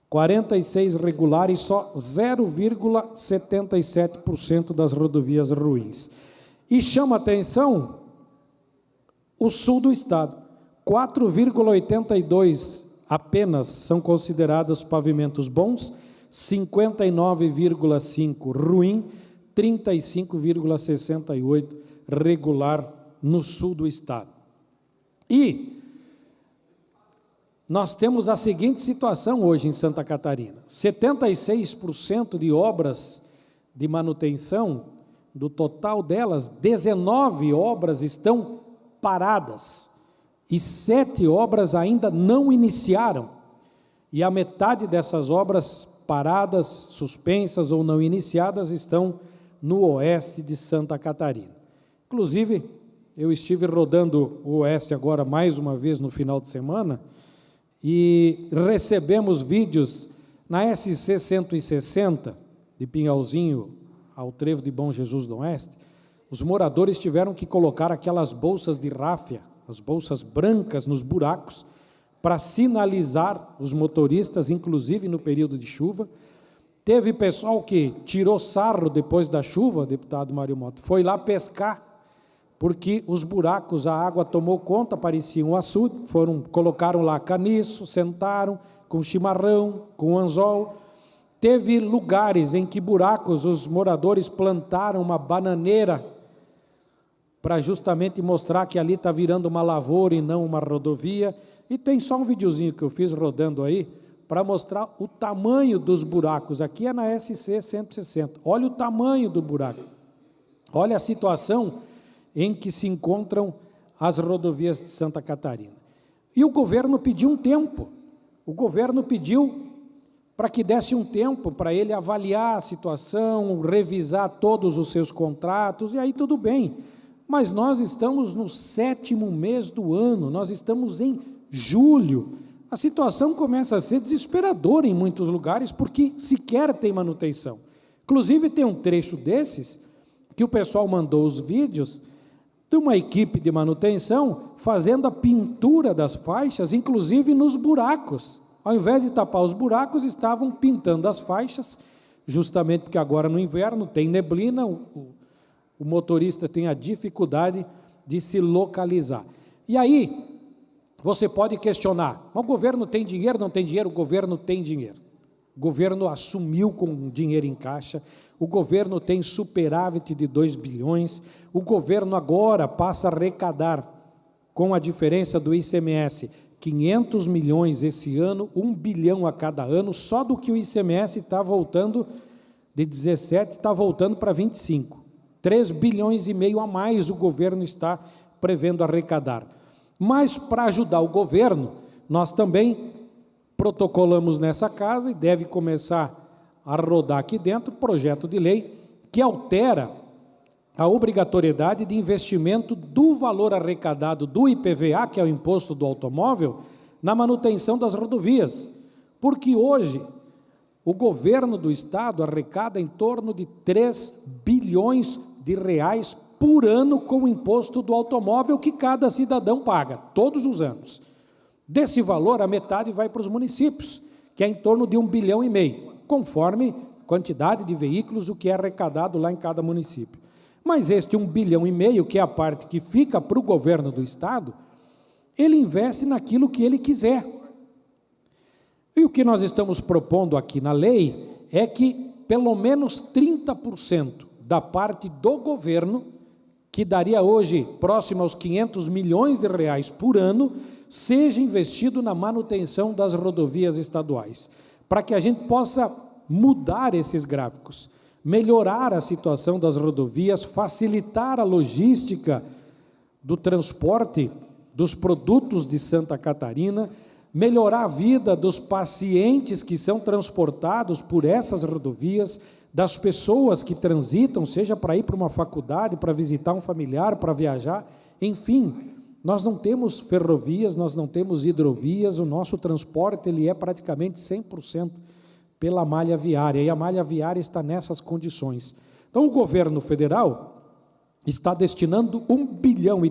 46 regulares e só 0,77% das rodovias ruins. E chama atenção o sul do estado, 4,82 apenas são considerados pavimentos bons, 59,5 ruim, 35,68 regular no sul do estado. E nós temos a seguinte situação hoje em Santa Catarina: 76% de obras de manutenção, do total delas, 19 obras estão paradas e 7 obras ainda não iniciaram. E a metade dessas obras paradas, suspensas ou não iniciadas estão no oeste de Santa Catarina. Inclusive, eu estive rodando o oeste agora mais uma vez no final de semana e recebemos vídeos na SC 160, de Pinhalzinho ao Trevo de Bom Jesus do Oeste. Os moradores tiveram que colocar aquelas bolsas de ráfia, as bolsas brancas nos buracos, para sinalizar os motoristas, inclusive no período de chuva. Teve pessoal que tirou sarro depois da chuva, deputado Mário Mota, foi lá pescar, porque os buracos, a água tomou conta, parecia um açude, colocaram lá caniço, sentaram com chimarrão, com anzol. Teve lugares em que buracos os moradores plantaram uma bananeira para justamente mostrar que ali está virando uma lavoura e não uma rodovia. E tem só um videozinho que eu fiz rodando aí, para mostrar o tamanho dos buracos. Aqui é na SC 160. Olha o tamanho do buraco. Olha a situação em que se encontram as rodovias de Santa Catarina. E o governo pediu um tempo. O governo pediu para que desse um tempo para ele avaliar a situação, revisar todos os seus contratos, e aí tudo bem. Mas nós estamos no 7º mês do ano, nós estamos em julho. A situação começa a ser desesperadora em muitos lugares, porque sequer tem manutenção. Inclusive, tem um trecho desses, que o pessoal mandou os vídeos, de uma equipe de manutenção fazendo a pintura das faixas, inclusive nos buracos. Ao invés de tapar os buracos, estavam pintando as faixas, justamente porque agora no inverno tem neblina, o motorista tem a dificuldade de se localizar. E aí, você pode questionar, o governo tem dinheiro, não tem dinheiro? O governo tem dinheiro. O governo assumiu com dinheiro em caixa, o governo tem superávit de 2 bilhões, o governo agora passa a arrecadar, com a diferença do ICMS, 500 milhões esse ano, 1 bilhão a cada ano, só do que o ICMS está voltando, de 17 está voltando para 25. 3 bilhões e meio a mais o governo está prevendo arrecadar. Mas, para ajudar o governo, nós também protocolamos nessa casa, e deve começar a rodar aqui dentro, projeto de lei que altera a obrigatoriedade de investimento do valor arrecadado do IPVA, que é o imposto do automóvel, na manutenção das rodovias. Porque hoje o governo do estado arrecada em torno de 3 bilhões de reais por ano com o imposto do automóvel que cada cidadão paga, todos os anos. Desse valor, a metade vai para os municípios, que é em torno de 1,5 bilhão, conforme quantidade de veículos, o que é arrecadado lá em cada município. Mas este 1,5 bilhão, que é a parte que fica para o governo do estado, ele investe naquilo que ele quiser. E o que nós estamos propondo aqui na lei é que pelo menos 30% da parte do governo, que daria hoje próximo aos 500 milhões de reais por ano, seja investido na manutenção das rodovias estaduais, para que a gente possa mudar esses gráficos, melhorar a situação das rodovias, facilitar a logística do transporte dos produtos de Santa Catarina, melhorar a vida dos pacientes que são transportados por essas rodovias, das pessoas que transitam, seja para ir para uma faculdade, para visitar um familiar, para viajar, enfim, nós não temos ferrovias, nós não temos hidrovias, o nosso transporte ele é praticamente 100% pela malha viária, e a malha viária está nessas condições. Então, o governo federal está destinando 1,3 bilhão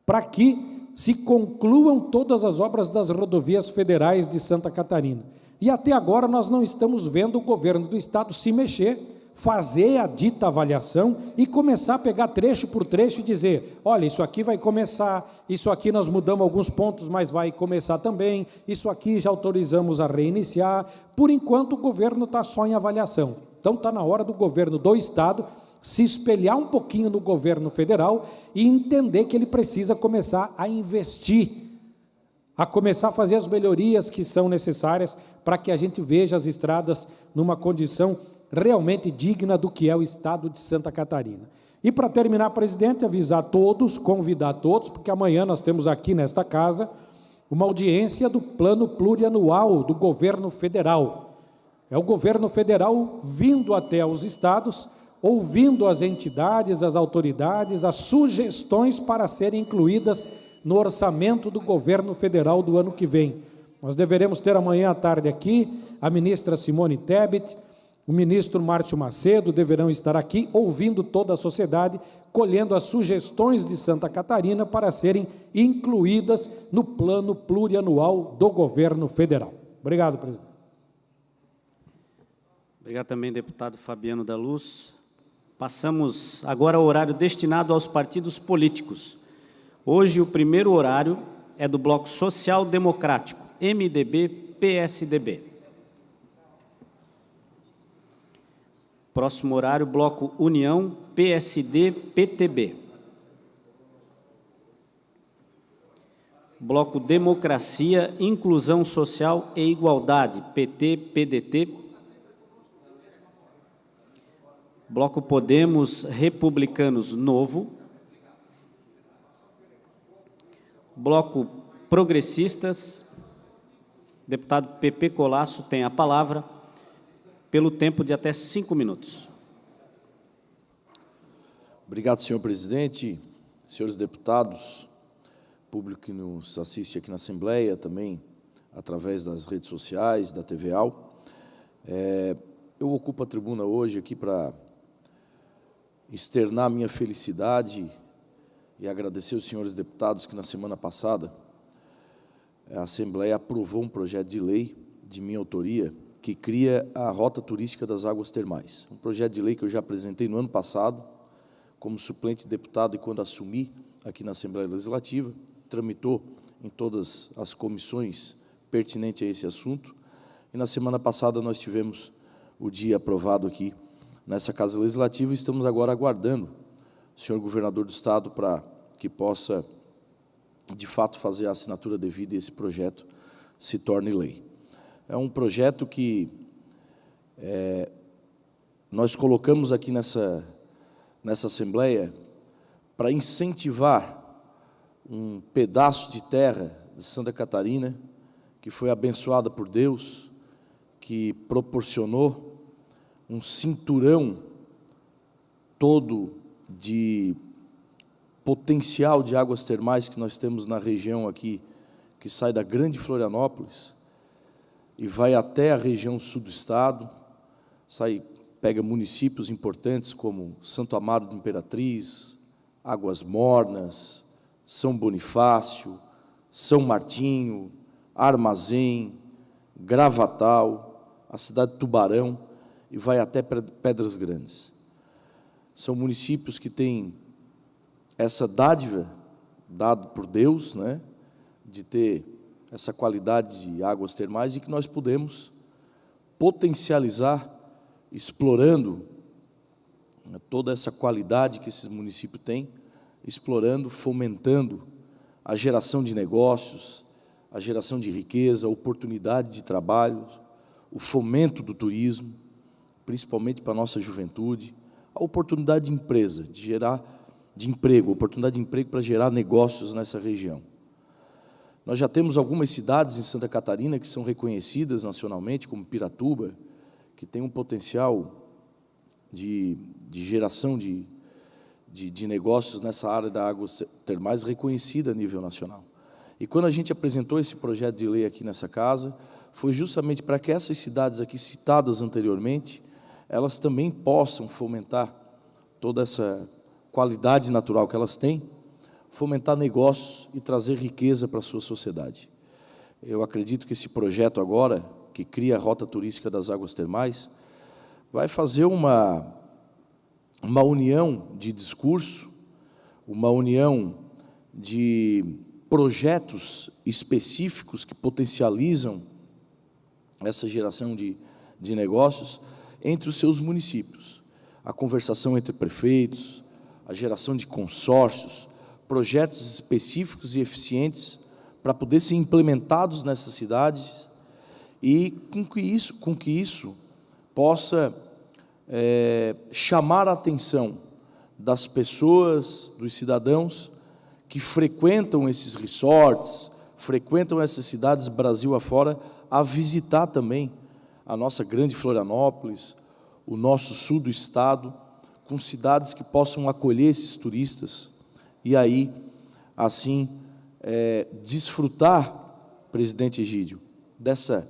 para que se concluam todas as obras das rodovias federais de Santa Catarina. E até agora nós não estamos vendo o governo do estado se mexer, fazer a dita avaliação e começar a pegar trecho por trecho e dizer, olha, isso aqui vai começar, isso aqui nós mudamos alguns pontos, mas vai começar também, isso aqui já autorizamos a reiniciar. Por enquanto o governo está só em avaliação. Então está na hora do governo do estado se espelhar um pouquinho no governo federal e entender que ele precisa começar a investir a começar a fazer as melhorias que são necessárias para que a gente veja as estradas numa condição realmente digna do que é o estado de Santa Catarina. E para terminar, presidente, avisar todos, convidar todos, porque amanhã nós temos aqui nesta casa uma audiência do plano plurianual do governo federal. É o governo federal vindo até os estados, ouvindo as entidades, as autoridades, as sugestões para serem incluídas no orçamento do governo federal do ano que vem. Nós deveremos ter amanhã à tarde aqui a ministra Simone Tebet, o ministro Márcio Macedo deverão estar aqui ouvindo toda a sociedade, colhendo as sugestões de Santa Catarina para serem incluídas no plano plurianual do governo federal. Obrigado, presidente. Obrigado também, deputado Fabiano da Luz. Passamos agora ao horário destinado aos partidos políticos. Hoje, o primeiro horário é do Bloco Social Democrático, MDB-PSDB. Próximo horário, Bloco União, PSD-PTB. Bloco Democracia, Inclusão Social e Igualdade, PT-PDT. Bloco Podemos, Republicanos, Novo. Bloco Progressistas, deputado Pepe Colasso tem a palavra, pelo tempo de até 5 minutos. Obrigado, senhor presidente, senhores deputados, público que nos assiste aqui na Assembleia, também através das redes sociais, da TVAL. Eu ocupo a tribuna hoje aqui para externar minha felicidade e agradecer os senhores deputados que na semana passada a Assembleia aprovou um projeto de lei de minha autoria que cria a Rota Turística das Águas Termais. Um projeto de lei que eu já apresentei no ano passado, como suplente deputado, e quando assumi aqui na Assembleia Legislativa, tramitou em todas as comissões pertinentes a esse assunto, e na semana passada nós tivemos o dia aprovado aqui nessa Casa Legislativa, e estamos agora aguardando o senhor governador do Estado para que possa, de fato, fazer a assinatura devida e esse projeto se torne lei. É um projeto que nós colocamos aqui nessa Assembleia para incentivar um pedaço de terra de Santa Catarina que foi abençoada por Deus, que proporcionou um cinturão todo de potencial de águas termais que nós temos na região aqui, que sai da grande Florianópolis e vai até a região sul do estado, pega municípios importantes como Santo Amaro de Imperatriz, Águas Mornas, São Bonifácio, São Martinho, Armazém, Gravatal, a cidade de Tubarão, e vai até Pedras Grandes. São municípios que têm essa dádiva, dado por Deus, né, de ter essa qualidade de águas termais, e que nós podemos potencializar, explorando toda essa qualidade que esses municípios têm, explorando, fomentando a geração de negócios, a geração de riqueza, a oportunidade de trabalho, o fomento do turismo, principalmente para a nossa juventude, a oportunidade de empresa, de emprego, oportunidade de emprego para gerar negócios nessa região. Nós já temos algumas cidades em Santa Catarina que são reconhecidas nacionalmente, como Piratuba, que tem um potencial de geração de negócios nessa área da águas termais reconhecida a nível nacional. E quando a gente apresentou esse projeto de lei aqui nessa casa, foi justamente para que essas cidades aqui citadas anteriormente, elas também possam fomentar toda essa qualidade natural que elas têm, fomentar negócios e trazer riqueza para a sua sociedade. Eu acredito que esse projeto agora, que cria a Rota Turística das Águas Termais, vai fazer uma união de discurso, uma união de projetos específicos que potencializam essa geração de negócios entre os seus municípios. A conversação entre prefeitos, a geração de consórcios, projetos específicos e eficientes para poder ser implementados nessas cidades e com que isso possa chamar a atenção das pessoas, dos cidadãos que frequentam esses resorts, frequentam essas cidades Brasil afora, a visitar também a nossa grande Florianópolis, o nosso sul do estado, com cidades que possam acolher esses turistas e aí, assim, desfrutar, presidente Egídio, dessa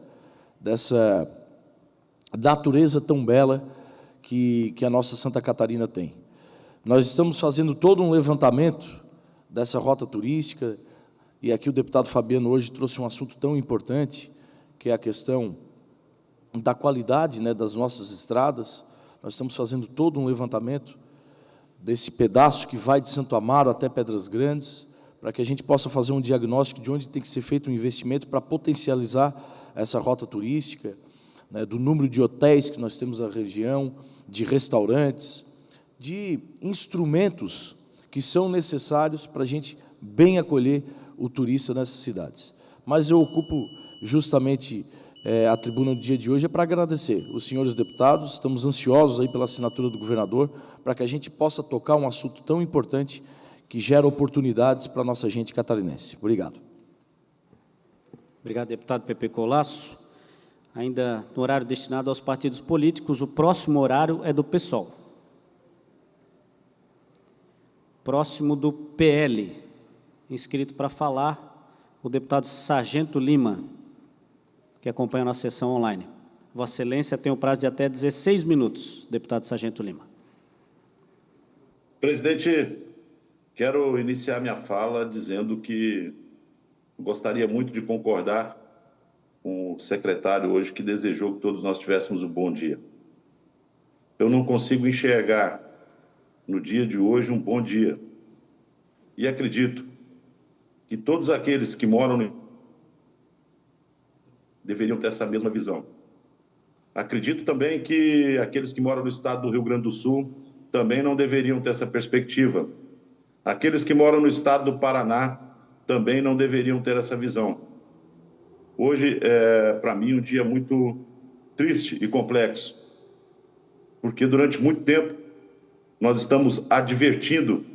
natureza tão bela que a nossa Santa Catarina tem. Nós estamos fazendo todo um levantamento dessa rota turística, e aqui o deputado Fabiano hoje trouxe um assunto tão importante, que é a questão da qualidade, né, das nossas estradas. Nós estamos fazendo todo um levantamento desse pedaço que vai de Santo Amaro até Pedras Grandes, para que a gente possa fazer um diagnóstico de onde tem que ser feito um investimento para potencializar essa rota turística, né, do número de hotéis que nós temos na região, de restaurantes, de instrumentos que são necessários para a gente bem acolher o turista nessas cidades. Mas eu ocupo justamente a tribuna do dia de hoje para agradecer os senhores deputados, estamos ansiosos aí pela assinatura do governador, para que a gente possa tocar um assunto tão importante que gera oportunidades para a nossa gente catarinense. Obrigado. Obrigado, deputado Pepe Colasso. Ainda no horário destinado aos partidos políticos, o próximo horário é do PSOL. Próximo do PL, inscrito para falar, o deputado Sargento Lima, que acompanha a nossa sessão online. Vossa Excelência tem o prazo de até 16 minutos, deputado Sargento Lima. Presidente, quero iniciar minha fala dizendo que gostaria muito de concordar com o secretário hoje que desejou que todos nós tivéssemos um bom dia. Eu não consigo enxergar no dia de hoje um bom dia. E acredito que todos aqueles que moram deveriam ter essa mesma visão. Acredito também que aqueles que moram no estado do Rio Grande do Sul também não deveriam ter essa perspectiva. Aqueles que moram no estado do Paraná também não deveriam ter essa visão. Hoje é, para mim, um dia muito triste e complexo, porque durante muito tempo nós estamos advertindo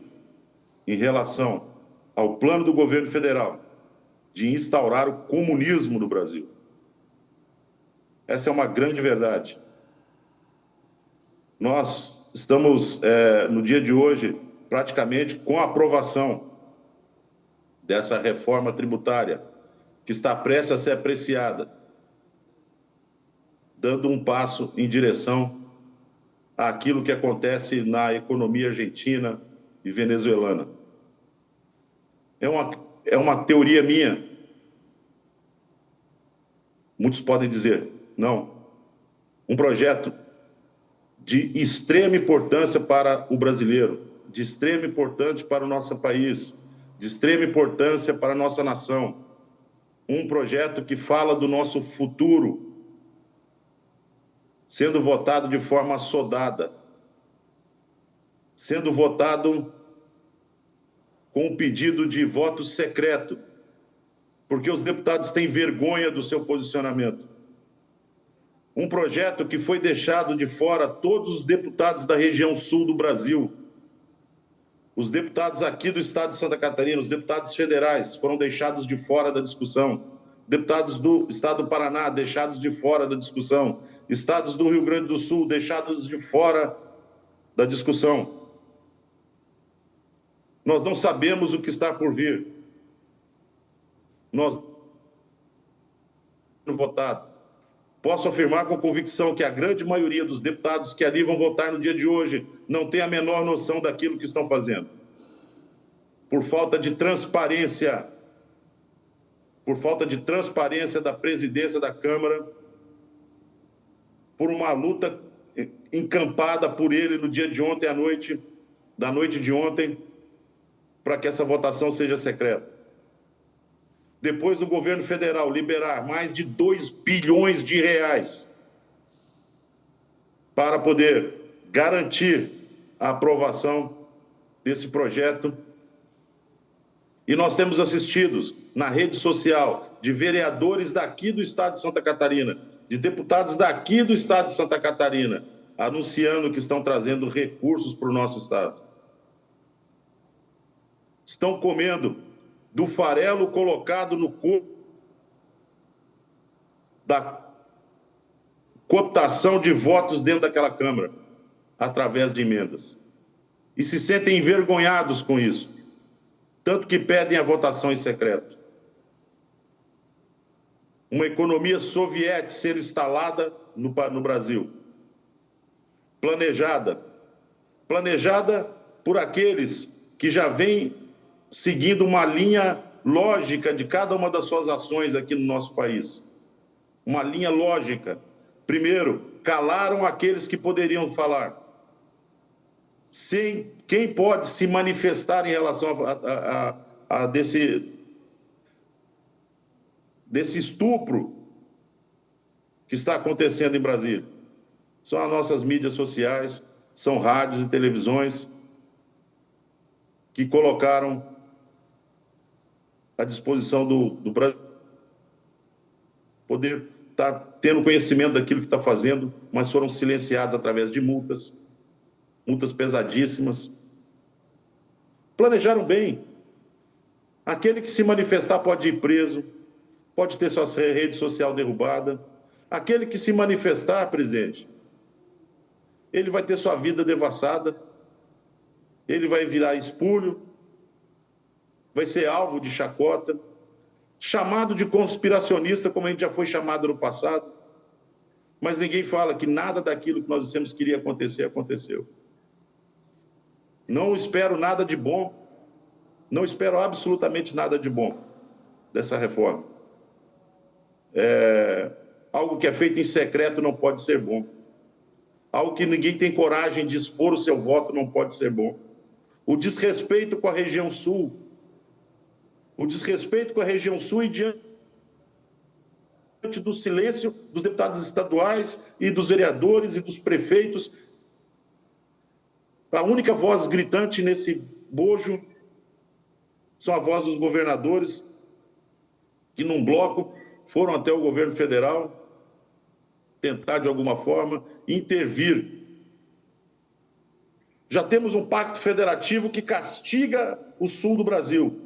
em relação ao plano do governo federal de instaurar o comunismo no Brasil. Essa é uma grande verdade. Nós estamos, no dia de hoje, praticamente com a aprovação dessa reforma tributária, que está prestes a ser apreciada, dando um passo em direção àquilo que acontece na economia argentina e venezuelana. É uma teoria minha. Muitos podem dizer, não. Um projeto de extrema importância para o brasileiro, de extrema importância para o nosso país, de extrema importância para a nossa nação. Um projeto que fala do nosso futuro, sendo votado de forma assodada, sendo votado com um pedido de voto secreto, porque os deputados têm vergonha do seu posicionamento. Um projeto que foi deixado de fora todos os deputados da região sul do Brasil. Os deputados aqui do estado de Santa Catarina, os deputados federais foram deixados de fora da discussão. Deputados do estado do Paraná deixados de fora da discussão. Estados do Rio Grande do Sul deixados de fora da discussão. Nós não sabemos o que está por vir. Nós votado. Posso afirmar com convicção que a grande maioria dos deputados que ali vão votar no dia de hoje não tem a menor noção daquilo que estão fazendo. Por falta de transparência, da presidência da Câmara, por uma luta encampada por ele no dia de ontem à noite, da noite de ontem, para que essa votação seja secreta. Depois do governo federal liberar mais de 2 bilhões de reais para poder garantir a aprovação desse projeto E nós temos assistido na rede social de vereadores daqui do estado de Santa Catarina, de deputados daqui do estado de Santa Catarina, anunciando que estão trazendo recursos para o nosso estado. Estão comendo do farelo colocado no corpo da cooptação de votos dentro daquela Câmara, através de emendas. E se sentem envergonhados com isso, tanto que pedem a votação em secreto. Uma economia soviética ser instalada no Brasil. Planejada por aqueles que já vêm seguindo uma linha lógica de cada uma das suas ações aqui no nosso país. Uma linha lógica. Primeiro, calaram aqueles que poderiam falar. Quem pode se manifestar em relação a desse estupro que está acontecendo em Brasília? São as nossas mídias sociais, são rádios e televisões que colocaram à disposição do Brasil poder estar tendo conhecimento daquilo que está fazendo, mas foram silenciados através de multas pesadíssimas. Planejaram bem. Aquele que se manifestar pode ir preso, pode ter sua rede social derrubada. Aquele que se manifestar, presidente, ele vai ter sua vida devassada, ele vai virar espúlio, vai ser alvo de chacota, chamado de conspiracionista, como a gente já foi chamado no passado, mas ninguém fala que nada daquilo que nós dissemos que iria acontecer, aconteceu. Não espero nada de bom, não espero absolutamente nada de bom dessa reforma. Algo que é feito em secreto não pode ser bom. Algo que ninguém tem coragem de expor o seu voto não pode ser bom. O desrespeito com a região sul, e diante do silêncio dos deputados estaduais e dos vereadores e dos prefeitos, a única voz gritante nesse bojo são a voz dos governadores, que num bloco foram até o governo federal tentar, de alguma forma, intervir. Já temos um pacto federativo que castiga o sul do Brasil.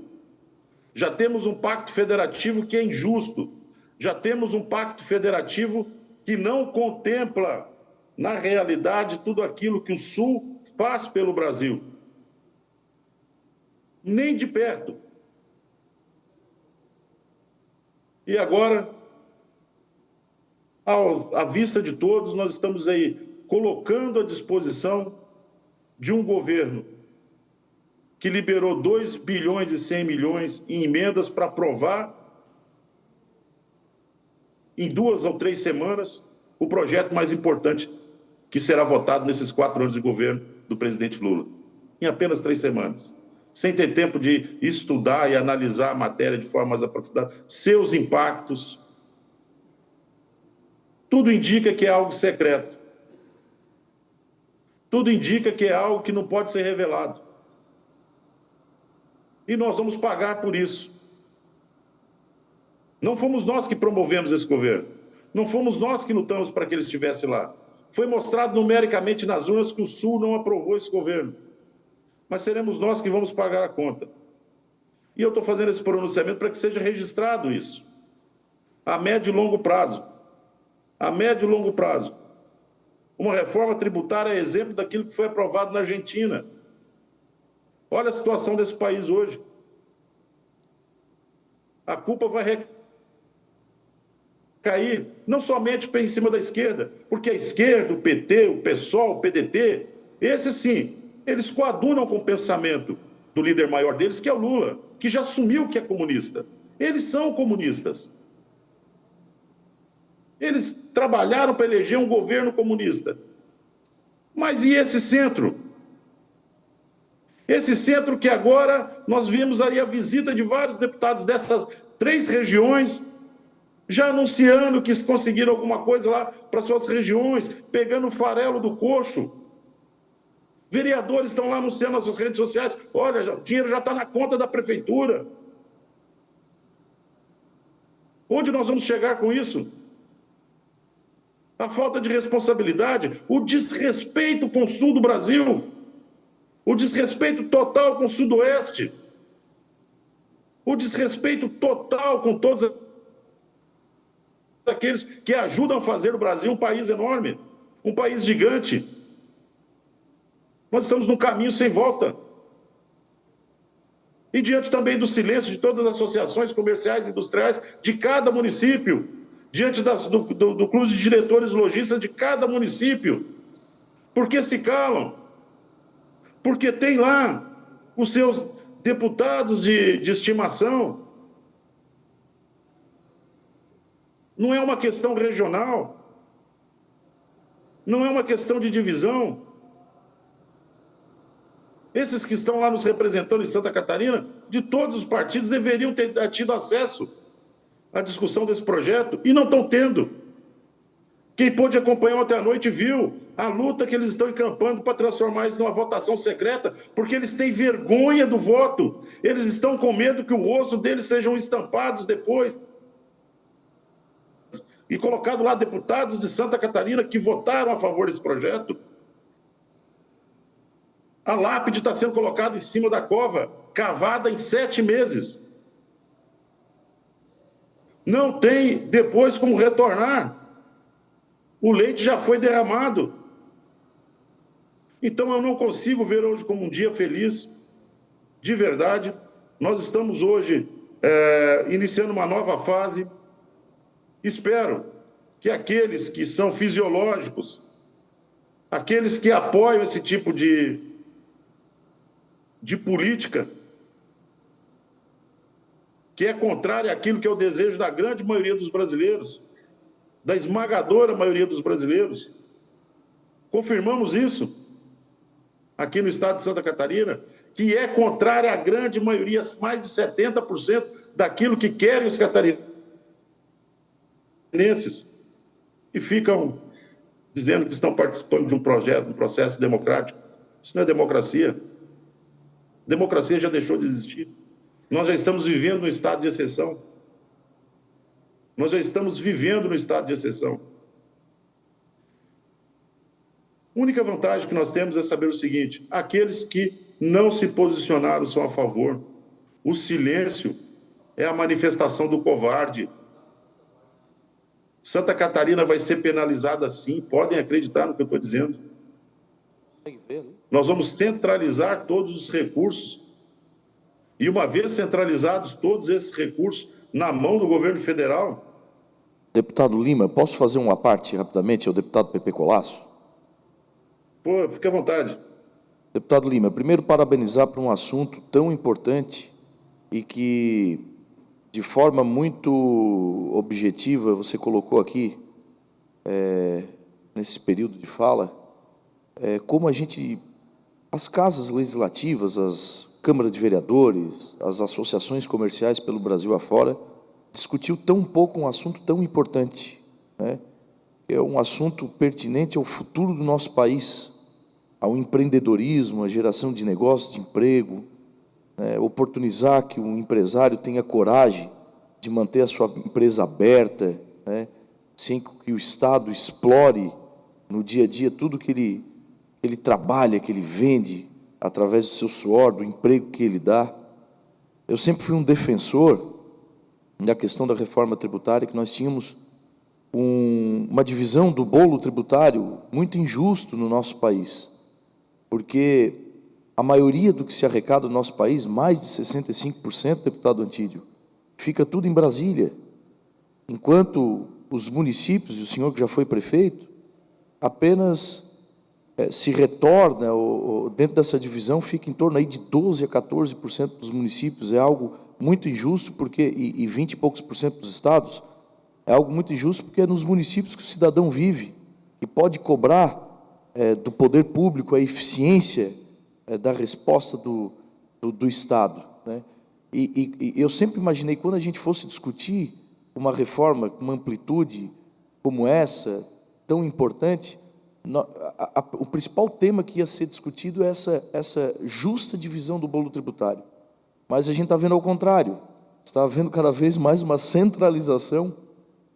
Já temos um pacto federativo que é injusto. Já temos um pacto federativo que não contempla, na realidade, tudo aquilo que o sul faz pelo Brasil. Nem de perto. E agora, à vista de todos, nós estamos aí colocando à disposição de um governo que liberou 2 bilhões e 100 milhões em emendas para aprovar em 2 ou 3 semanas o projeto mais importante que será votado nesses 4 anos de governo do presidente Lula. Em apenas 3 semanas. Sem ter tempo de estudar e analisar a matéria de forma mais aprofundada, seus impactos. Tudo indica que é algo secreto. Tudo indica que é algo que não pode ser revelado. E nós vamos pagar por isso. Não fomos nós que promovemos esse governo. Não fomos nós que lutamos para que ele estivesse lá. Foi mostrado numericamente nas urnas que o Sul não aprovou esse governo. Mas seremos nós que vamos pagar a conta. E eu estou fazendo esse pronunciamento para que seja registrado isso. A médio e longo prazo. A médio e longo prazo. Uma reforma tributária é exemplo daquilo que foi aprovado na Argentina. Olha a situação desse país hoje. A culpa vai recair não somente em cima da esquerda, porque a esquerda, o PT, o PSOL, o PDT, esses sim, eles coadunam com o pensamento do líder maior deles, que é o Lula, que já assumiu que é comunista. Eles são comunistas. Eles trabalharam para eleger um governo comunista. Mas e esse centro? Esse centro que agora nós vimos aí a visita de vários deputados dessas 3 regiões, já anunciando que conseguiram alguma coisa lá para suas regiões, pegando o farelo do coxo. Vereadores estão lá anunciando nas suas redes sociais, olha, o dinheiro já está na conta da prefeitura. Onde nós vamos chegar com isso? A falta de responsabilidade, o desrespeito com o sul do Brasil, o desrespeito total com o sudoeste, o desrespeito total com todos aqueles que ajudam a fazer o Brasil um país enorme, um país gigante. Nós estamos num caminho sem volta. E diante também do silêncio de todas as associações comerciais e industriais de cada município, diante do clube de diretores lojistas de cada município. Por que se calam? Porque tem lá os seus deputados de estimação. Não é uma questão regional, não é uma questão de divisão. Esses que estão lá nos representando em Santa Catarina, de todos os partidos, deveriam ter tido acesso à discussão desse projeto, e não estão tendo. Quem pôde acompanhar ontem à noite viu a luta que eles estão encampando para transformar isso numa votação secreta, porque eles têm vergonha do voto, eles estão com medo que o rosto deles sejam estampados depois. E colocado lá deputados de Santa Catarina que votaram a favor desse projeto. A lápide está sendo colocada em cima da cova, cavada em 7 meses. Não tem depois como retornar. O leite já foi derramado. Então eu não consigo ver hoje como um dia feliz, de verdade. Nós estamos hoje iniciando uma nova fase. Espero que aqueles que são fisiológicos, aqueles que apoiam esse tipo de política, que é contrária àquilo que é o desejo da grande maioria dos brasileiros, da esmagadora maioria dos brasileiros. Confirmamos isso aqui no estado de Santa Catarina, que é contrária à grande maioria, mais de 70% daquilo que querem os catarinenses, e ficam dizendo que estão participando de um processo democrático. Isso não é democracia. Democracia já deixou de existir. Nós já estamos vivendo no estado de exceção. Nós já estamos vivendo no estado de exceção. A única vantagem que nós temos é saber o seguinte: aqueles que não se posicionaram são a favor. O silêncio é a manifestação do covarde. Santa Catarina vai ser penalizada sim, podem acreditar no que eu estou dizendo. Nós vamos centralizar todos os recursos. E uma vez centralizados todos esses recursos na mão do governo federal... Deputado Lima, posso fazer uma parte rapidamente ao deputado Pepe Colasso? Pô, fique à vontade. Deputado Lima, primeiro parabenizar por um assunto tão importante e que, de forma muito objetiva, você colocou aqui, nesse período de fala, como a gente, as casas legislativas, as câmaras de vereadores, as associações comerciais pelo Brasil afora, discutiu tão pouco um assunto tão importante, né? É um assunto pertinente ao futuro do nosso país, ao empreendedorismo, à geração de negócios, de emprego, né? Oportunizar que um empresário tenha coragem de manter a sua empresa aberta, né? Sem que o Estado explore no dia a dia tudo que ele trabalha, que ele vende, através do seu suor, do emprego que ele dá. Eu sempre fui um defensor da questão da reforma tributária, que nós tínhamos uma divisão do bolo tributário muito injusto no nosso país, porque a maioria do que se arrecada no nosso país, mais de 65%, deputado Antídio, fica tudo em Brasília, enquanto os municípios, e o senhor que já foi prefeito, apenas se retorna, dentro dessa divisão, fica em torno aí de 12% a 14% dos municípios. É algo muito injusto, porque, e 20 e poucos por cento dos estados, é algo muito injusto, porque é nos municípios que o cidadão vive, que pode cobrar do poder público a eficiência da resposta do Estado, né? E eu sempre imaginei, quando a gente fosse discutir uma reforma com uma amplitude como essa, tão importante, o principal tema que ia ser discutido é essa justa divisão do bolo tributário. Mas a gente está vendo ao contrário, está havendo cada vez mais uma centralização,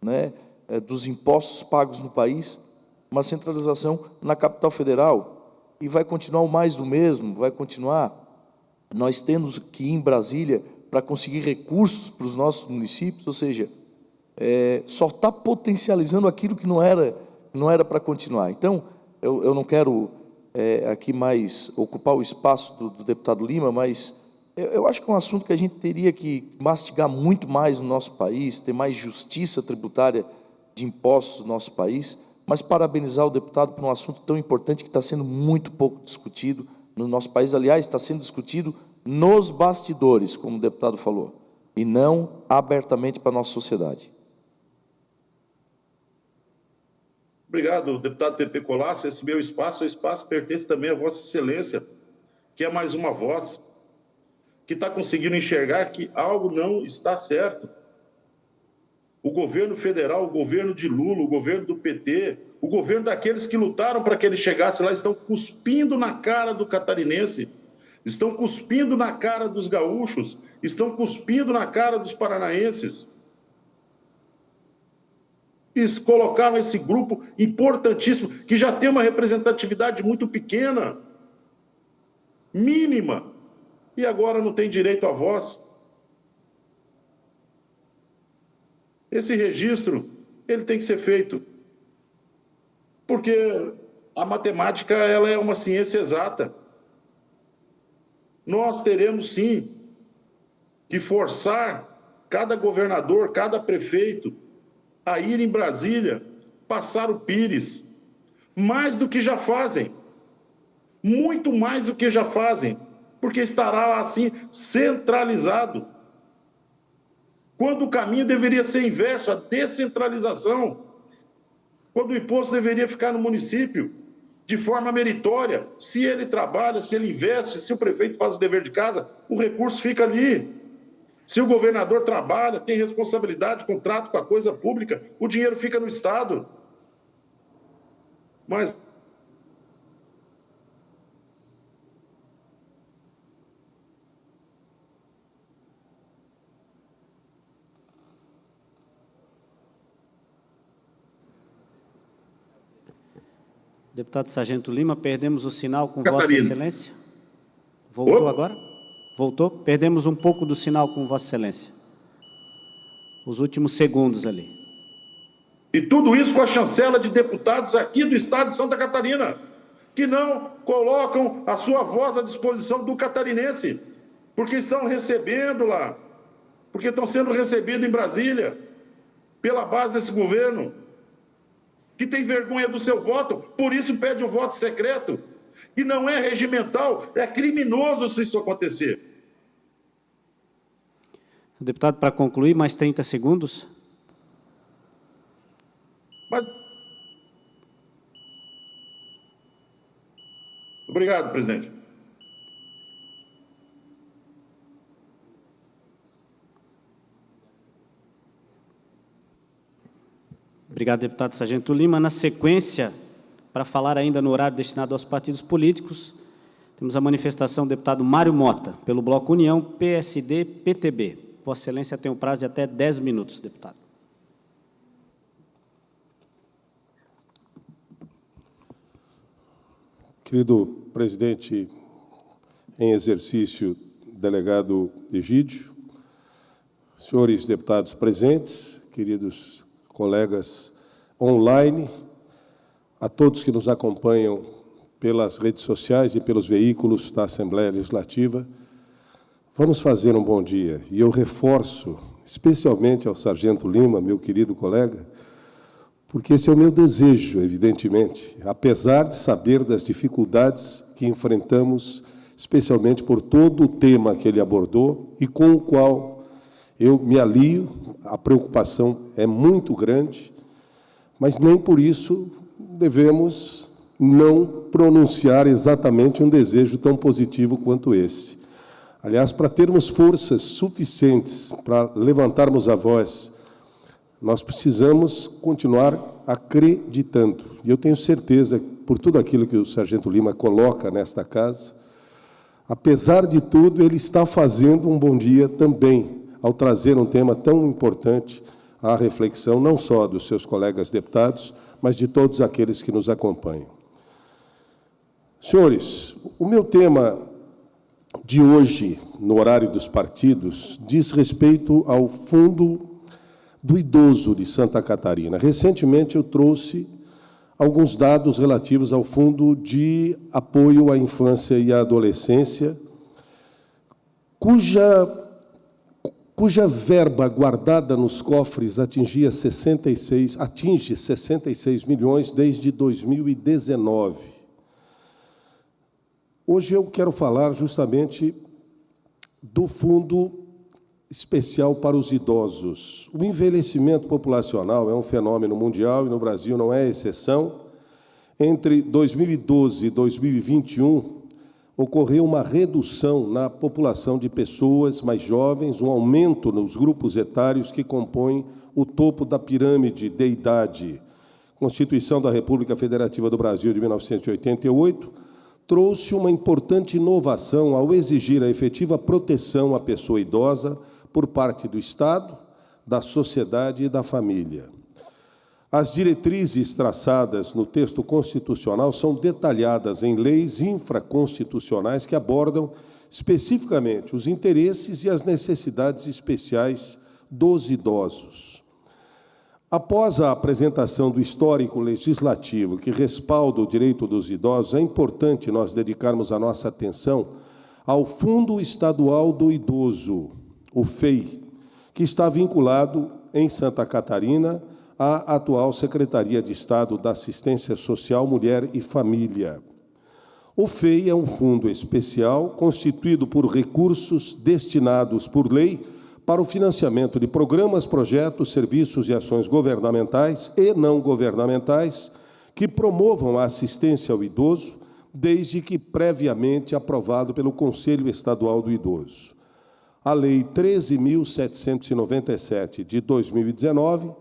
né, dos impostos pagos no país, uma centralização na capital federal, e vai continuar o mais do mesmo, vai continuar nós temos que ir em Brasília para conseguir recursos para os nossos municípios, ou seja, só está potencializando aquilo que não era para continuar. Então, eu não quero aqui mais ocupar o espaço do deputado Lima, mas eu acho que é um assunto que a gente teria que mastigar muito mais no nosso país, ter mais justiça tributária de impostos no nosso país, mas parabenizar o deputado por um assunto tão importante que está sendo muito pouco discutido no nosso país. Aliás, está sendo discutido nos bastidores, como o deputado falou, e não abertamente para a nossa sociedade. Obrigado, deputado Pepe Colasso. Esse meu espaço, o espaço pertence também a Vossa Excelência, que é mais uma voz que está conseguindo enxergar que algo não está certo. O governo federal, o governo de Lula, o governo do PT, o governo daqueles que lutaram para que ele chegasse lá, estão cuspindo na cara do catarinense, estão cuspindo na cara dos gaúchos, estão cuspindo na cara dos paranaenses. E colocaram esse grupo importantíssimo, que já tem uma representatividade muito pequena, mínima, e agora não tem direito à voz. Esse registro, ele tem que ser feito, porque a matemática, ela é uma ciência exata. Nós teremos, sim, que forçar cada governador, cada prefeito, a ir em Brasília, passar o Pires, mais do que já fazem, muito mais do que já fazem, porque estará lá, assim, centralizado. Quando o caminho deveria ser inverso, a descentralização, quando o imposto deveria ficar no município, de forma meritória, se ele trabalha, se ele investe, se o prefeito faz o dever de casa, o recurso fica ali. Se o governador trabalha, tem responsabilidade, contrato com a coisa pública, o dinheiro fica no Estado. Mas Deputado Sargento Lima, perdemos o sinal com Catarina. Vossa Excelência. Voltou Opa. agora? Voltou? Perdemos um pouco do sinal com Vossa Excelência. Os últimos segundos ali. E tudo isso com a chancela de deputados aqui do Estado de Santa Catarina, que não colocam a sua voz à disposição do catarinense, porque estão recebendo lá, porque estão sendo recebidos em Brasília, pela base desse governo, que tem vergonha do seu voto, por isso pede o voto secreto. E não é regimental, é criminoso se isso acontecer. Deputado, para concluir, mais 30 segundos. Mas... Obrigado, presidente. Obrigado, deputado Sargento Lima. Na sequência, para falar ainda no horário destinado aos partidos políticos, temos a manifestação do deputado Mário Mota, pelo Bloco União, PSD, PTB. Vossa Excelência tem um prazo de até 10 minutos, deputado. Querido presidente em exercício, delegado Egídio, senhores deputados presentes, queridos colegas online, a todos que nos acompanham pelas redes sociais e pelos veículos da Assembleia Legislativa, vamos fazer um bom dia. E eu reforço, especialmente ao Sargento Lima, meu querido colega, porque esse é o meu desejo, evidentemente, apesar de saber das dificuldades que enfrentamos, especialmente por todo o tema que ele abordou e com o qual eu me alio, a preocupação é muito grande, mas nem por isso devemos não pronunciar exatamente um desejo tão positivo quanto esse. Aliás, para termos forças suficientes para levantarmos a voz, nós precisamos continuar acreditando. E eu tenho certeza, por tudo aquilo que o Sargento Lima coloca nesta casa. Apesar de tudo, ele está fazendo um bom dia também, ao trazer um tema tão importante à reflexão, não só dos seus colegas deputados, mas de todos aqueles que nos acompanham. Senhores, o meu tema de hoje, no horário dos partidos, diz respeito ao Fundo do Idoso de Santa Catarina. Recentemente eu trouxe alguns dados relativos ao Fundo de Apoio à Infância e à Adolescência, cuja verba guardada nos cofres atinge 66 milhões desde 2019. Hoje eu quero falar justamente do Fundo Especial para os Idosos. O envelhecimento populacional é um fenômeno mundial e no Brasil não é exceção. Entre 2012 e 2021, ocorreu uma redução na população de pessoas mais jovens, um aumento nos grupos etários que compõem o topo da pirâmide de idade. Constituição da República Federativa do Brasil de 1988 trouxe uma importante inovação ao exigir a efetiva proteção à pessoa idosa por parte do Estado, da sociedade e da família. As diretrizes traçadas no texto constitucional são detalhadas em leis infraconstitucionais que abordam especificamente os interesses e as necessidades especiais dos idosos. Após a apresentação do histórico legislativo que respalda o direito dos idosos, é importante nós dedicarmos a nossa atenção ao Fundo Estadual do Idoso, o FEI, que está vinculado em Santa Catarina à atual Secretaria de Estado da Assistência Social, Mulher e Família. O FEI é um fundo especial constituído por recursos destinados por lei para o financiamento de programas, projetos, serviços e ações governamentais e não governamentais que promovam a assistência ao idoso, desde que previamente aprovado pelo Conselho Estadual do Idoso. A Lei 13.797, de 2019,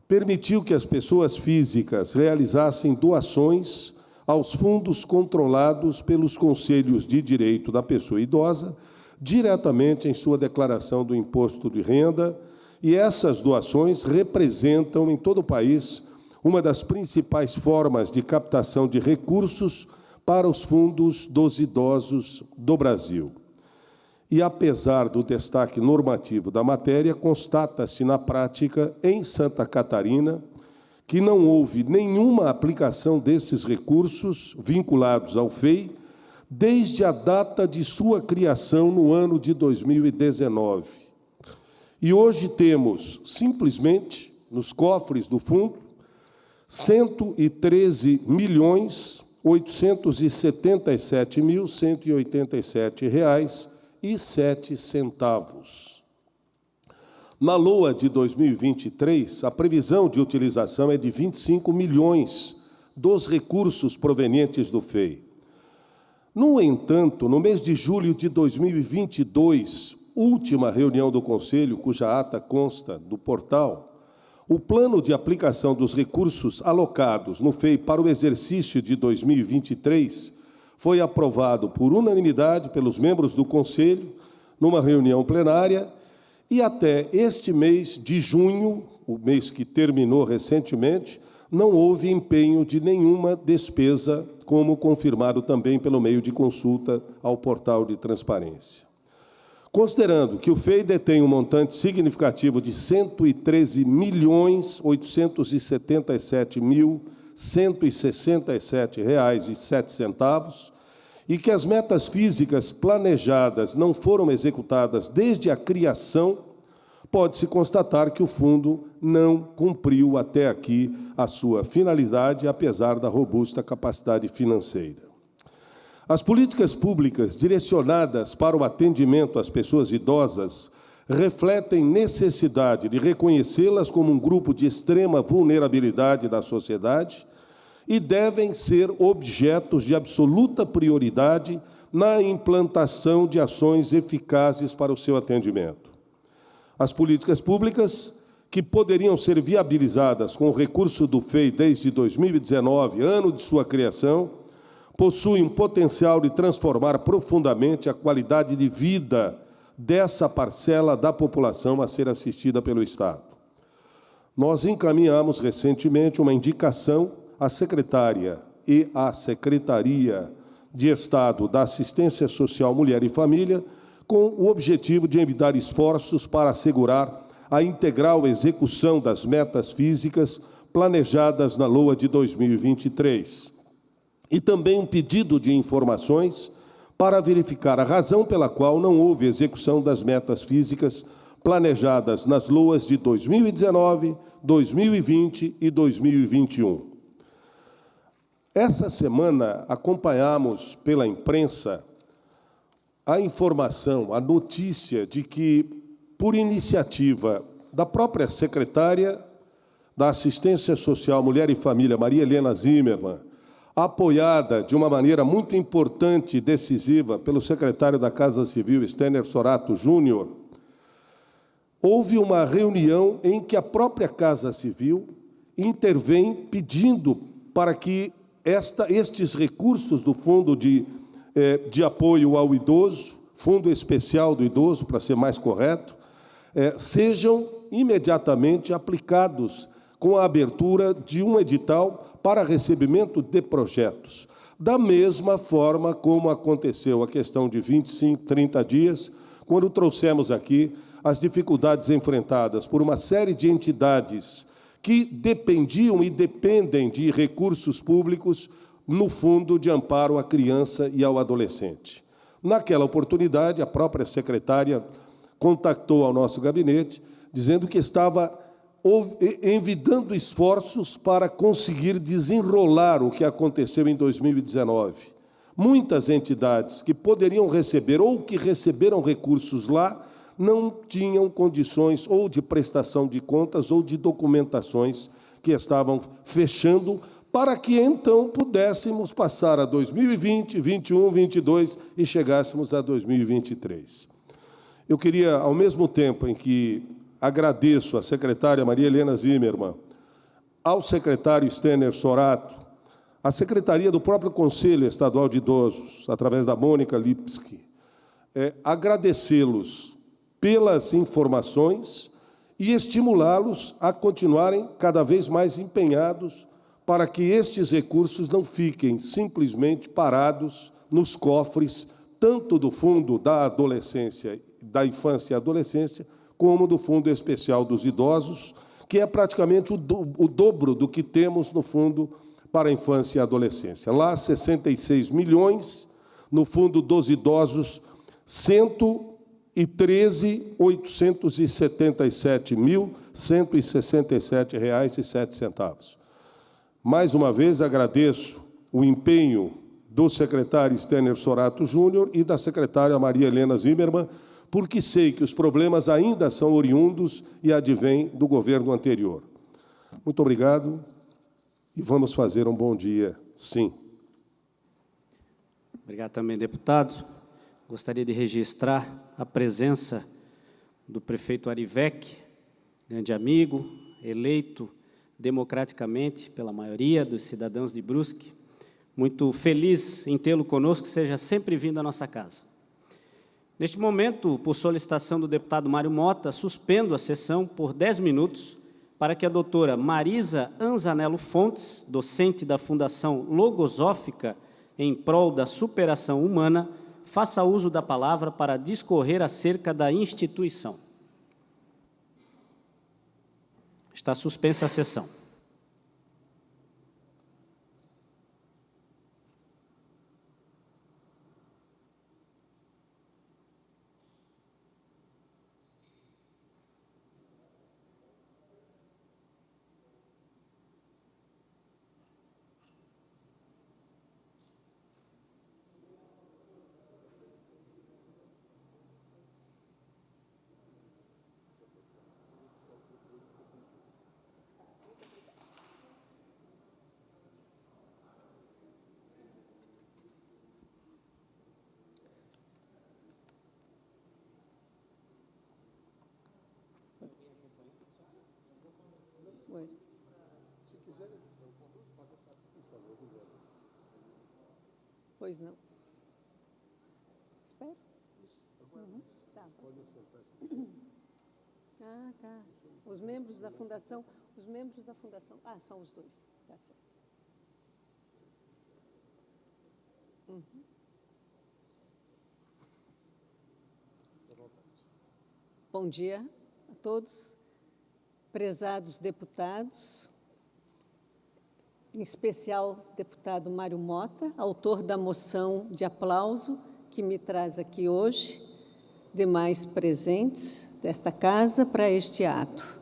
permitiu que as pessoas físicas realizassem doações aos fundos controlados pelos Conselhos de Direito da Pessoa Idosa, diretamente em sua declaração do imposto de renda, e essas doações representam, em todo o país, uma das principais formas de captação de recursos para os fundos dos idosos do Brasil. E, apesar do destaque normativo da matéria, constata-se na prática, em Santa Catarina, que não houve nenhuma aplicação desses recursos vinculados ao FEI, desde a data de sua criação no ano de 2019. E hoje temos, simplesmente, nos cofres do fundo, R$ 113.877.187,07. Na LOA de 2023, a previsão de utilização é de 25 milhões dos recursos provenientes do FEI. No entanto, no mês de julho de 2022, última reunião do Conselho, cuja ata consta do portal, o plano de aplicação dos recursos alocados no FEI para o exercício de 2023 foi aprovado por unanimidade pelos membros do Conselho, numa reunião plenária, e até este mês de junho, o mês que terminou recentemente, não houve empenho de nenhuma despesa, como confirmado também pelo meio de consulta ao portal de transparência. Considerando que o FEI detém um montante significativo de R$ 113.877.167,07 e que as metas físicas planejadas não foram executadas desde a criação, pode-se constatar que o fundo não cumpriu até aqui a sua finalidade, apesar da robusta capacidade financeira. As políticas públicas direcionadas para o atendimento às pessoas idosas refletem necessidade de reconhecê-las como um grupo de extrema vulnerabilidade da sociedade e devem ser objetos de absoluta prioridade na implantação de ações eficazes para o seu atendimento. As políticas públicas que poderiam ser viabilizadas com o recurso do FEI desde 2019, ano de sua criação, possuem um potencial de transformar profundamente a qualidade de vida dessa parcela da população a ser assistida pelo Estado. Nós encaminhamos recentemente uma indicação à secretária e à Secretaria de Estado da Assistência Social, Mulher e Família, com o objetivo de envidar esforços para assegurar a integral execução das metas físicas planejadas na LOA de 2023. E também um pedido de informações para verificar a razão pela qual não houve execução das metas físicas planejadas nas LOAs de 2019, 2020 e 2021. Essa semana acompanhamos pela imprensa a informação, a notícia de que, por iniciativa da própria secretária da Assistência Social, Mulher e Família, Maria Helena Zimmermann, apoiada de uma maneira muito importante e decisiva pelo secretário da Casa Civil, Stêner Sorato Júnior, houve uma reunião em que a própria Casa Civil intervém pedindo para que estes recursos do Fundo de Apoio ao Idoso, Fundo Especial do Idoso, para ser mais correto, sejam imediatamente aplicados com a abertura de um edital para recebimento de projetos. Da mesma forma como aconteceu a questão de 25, 30 dias, quando trouxemos aqui as dificuldades enfrentadas por uma série de entidades que dependiam e dependem de recursos públicos no Fundo de Amparo à Criança e ao Adolescente. Naquela oportunidade, a própria secretária contactou ao nosso gabinete, dizendo que estava envidando esforços para conseguir desenrolar o que aconteceu em 2019. Muitas entidades que poderiam receber ou que receberam recursos lá não tinham condições ou de prestação de contas ou de documentações que estavam fechando para que, então, pudéssemos passar a 2020, 21, 22 e chegássemos a 2023. Eu queria, ao mesmo tempo em que agradeço à secretária Maria Helena Zimmermann, ao secretário Stêner Sorato, à secretaria do próprio Conselho Estadual de Idosos, através da Mônica Lipski, agradecê-los pelas informações e estimulá-los a continuarem cada vez mais empenhados para que estes recursos não fiquem simplesmente parados nos cofres, tanto do Fundo da Adolescência, da Infância e Adolescência, como do Fundo Especial dos Idosos, que é praticamente o dobro do que temos no Fundo para a Infância e Adolescência. Lá, 66 milhões, no Fundo dos Idosos, 113.877.167,07. Mais uma vez, agradeço o empenho do secretário Stêner Sorato Júnior e da secretária Maria Helena Zimmermann, porque sei que os problemas ainda são oriundos e advêm do governo anterior. Muito obrigado e vamos fazer um bom dia, sim. Obrigado também, deputado. Gostaria de registrar a presença do prefeito Arivec, grande amigo, eleito democraticamente pela maioria dos cidadãos de Brusque. Muito feliz em tê-lo conosco, seja sempre vindo à nossa casa. Neste momento, por solicitação do deputado Mário Mota, suspendo a sessão por 10 minutos para que a doutora Marisa Anzanello Fontes, docente da Fundação Logosófica em prol da superação humana, faça uso da palavra para discorrer acerca da instituição. Está suspensa a sessão. Pois não. Espera. Tá. Ah, tá. Os membros da fundação. Ah, são os dois. Tá certo. Bom dia a todos, prezados deputados, em especial deputado Mário Mota, autor da moção de aplauso que me traz aqui hoje, demais presentes desta casa para este ato.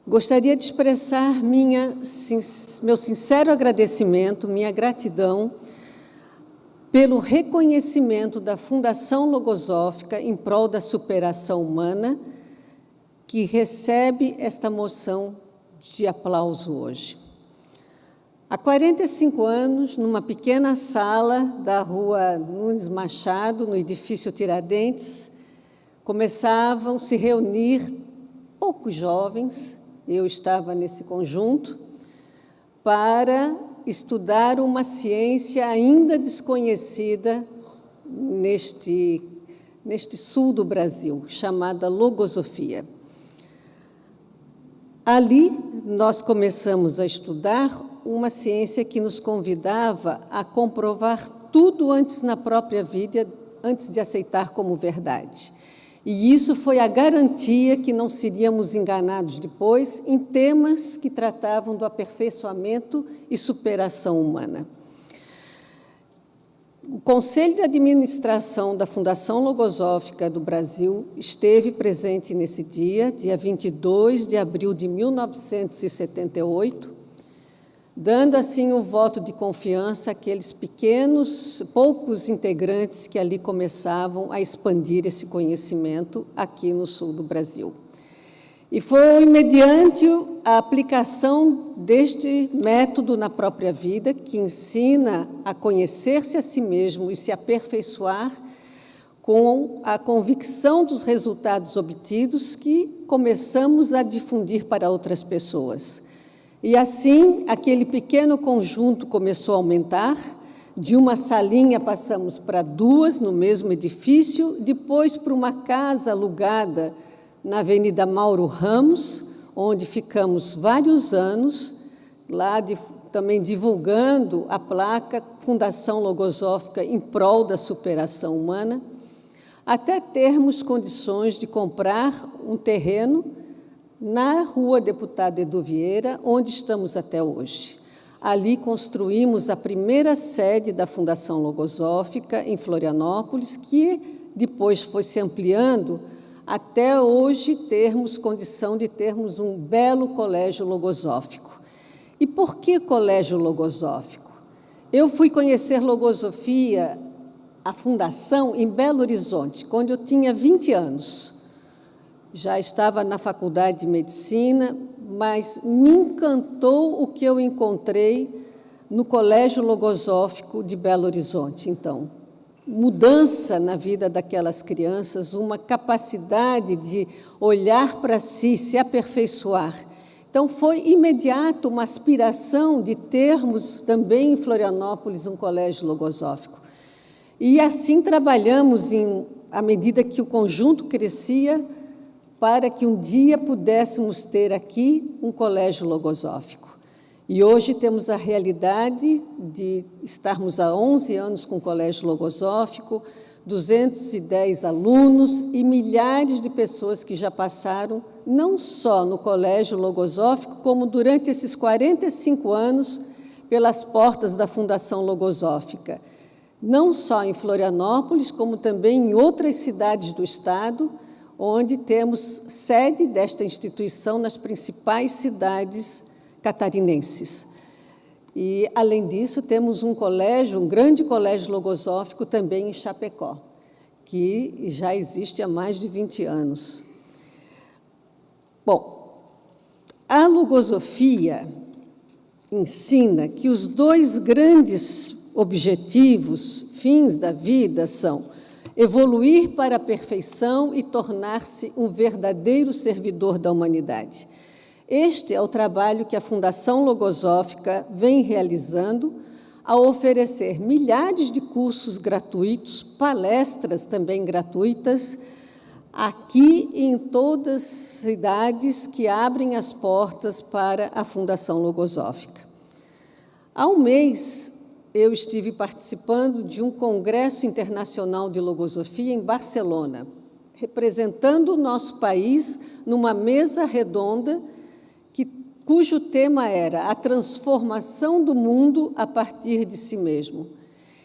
Gostaria de expressar meu sincero agradecimento, minha gratidão pelo reconhecimento da Fundação Logosófica em prol da superação humana, que recebe esta moção de aplauso hoje. Há 45 anos, numa pequena sala da Rua Nunes Machado, no edifício Tiradentes, começavam a se reunir poucos jovens, eu estava nesse conjunto, para estudar uma ciência ainda desconhecida neste sul do Brasil, chamada logosofia. Ali, nós começamos a estudar uma ciência que nos convidava a comprovar tudo antes na própria vida, antes de aceitar como verdade. E isso foi a garantia que não seríamos enganados depois em temas que tratavam do aperfeiçoamento e superação humana. O Conselho de Administração da Fundação Logosófica do Brasil esteve presente nesse dia 22 de abril de 1978, dando assim o voto de confiança àqueles poucos integrantes que ali começavam a expandir esse conhecimento aqui no sul do Brasil. E foi mediante a aplicação deste método na própria vida, que ensina a conhecer-se a si mesmo e se aperfeiçoar com a convicção dos resultados obtidos, que começamos a difundir para outras pessoas. E assim, aquele pequeno conjunto começou a aumentar, de uma salinha passamos para 2 no mesmo edifício, depois para uma casa alugada na Avenida Mauro Ramos, onde ficamos vários anos, lá também divulgando a placa Fundação Logosófica em prol da superação humana, até termos condições de comprar um terreno na Rua Deputado Edu Vieira, onde estamos até hoje. Ali construímos a primeira sede da Fundação Logosófica em Florianópolis, que depois foi se ampliando até hoje termos condição de termos um belo colégio logosófico. E por que colégio logosófico? Eu fui conhecer logosofia, a fundação, em Belo Horizonte, quando eu tinha 20 anos. Já estava na faculdade de medicina, mas me encantou o que eu encontrei no Colégio Logosófico de Belo Horizonte. Então, mudança na vida daquelas crianças, uma capacidade de olhar para si, se aperfeiçoar. Então, foi imediato uma aspiração de termos também em Florianópolis um colégio logosófico. E assim trabalhamos, à medida que o conjunto crescia, para que um dia pudéssemos ter aqui um colégio logosófico. E hoje temos a realidade de estarmos há 11 anos com o colégio logosófico, 210 alunos e milhares de pessoas que já passaram, não só no colégio logosófico, como durante esses 45 anos, pelas portas da Fundação Logosófica, não só em Florianópolis, como também em outras cidades do estado, onde temos sede desta instituição nas principais cidades catarinenses. E, além disso, temos um grande colégio logosófico também em Chapecó, que já existe há mais de 20 anos. Bom, a logosofia ensina que os 2 grandes objetivos, fins da vida são evoluir para a perfeição e tornar-se um verdadeiro servidor da humanidade. Este é o trabalho que a Fundação Logosófica vem realizando a oferecer milhares de cursos gratuitos, palestras também gratuitas, aqui e em todas as cidades que abrem as portas para a Fundação Logosófica. Há um mês, eu estive participando de um congresso internacional de logosofia em Barcelona, representando o nosso país numa mesa redonda cujo tema era a transformação do mundo a partir de si mesmo.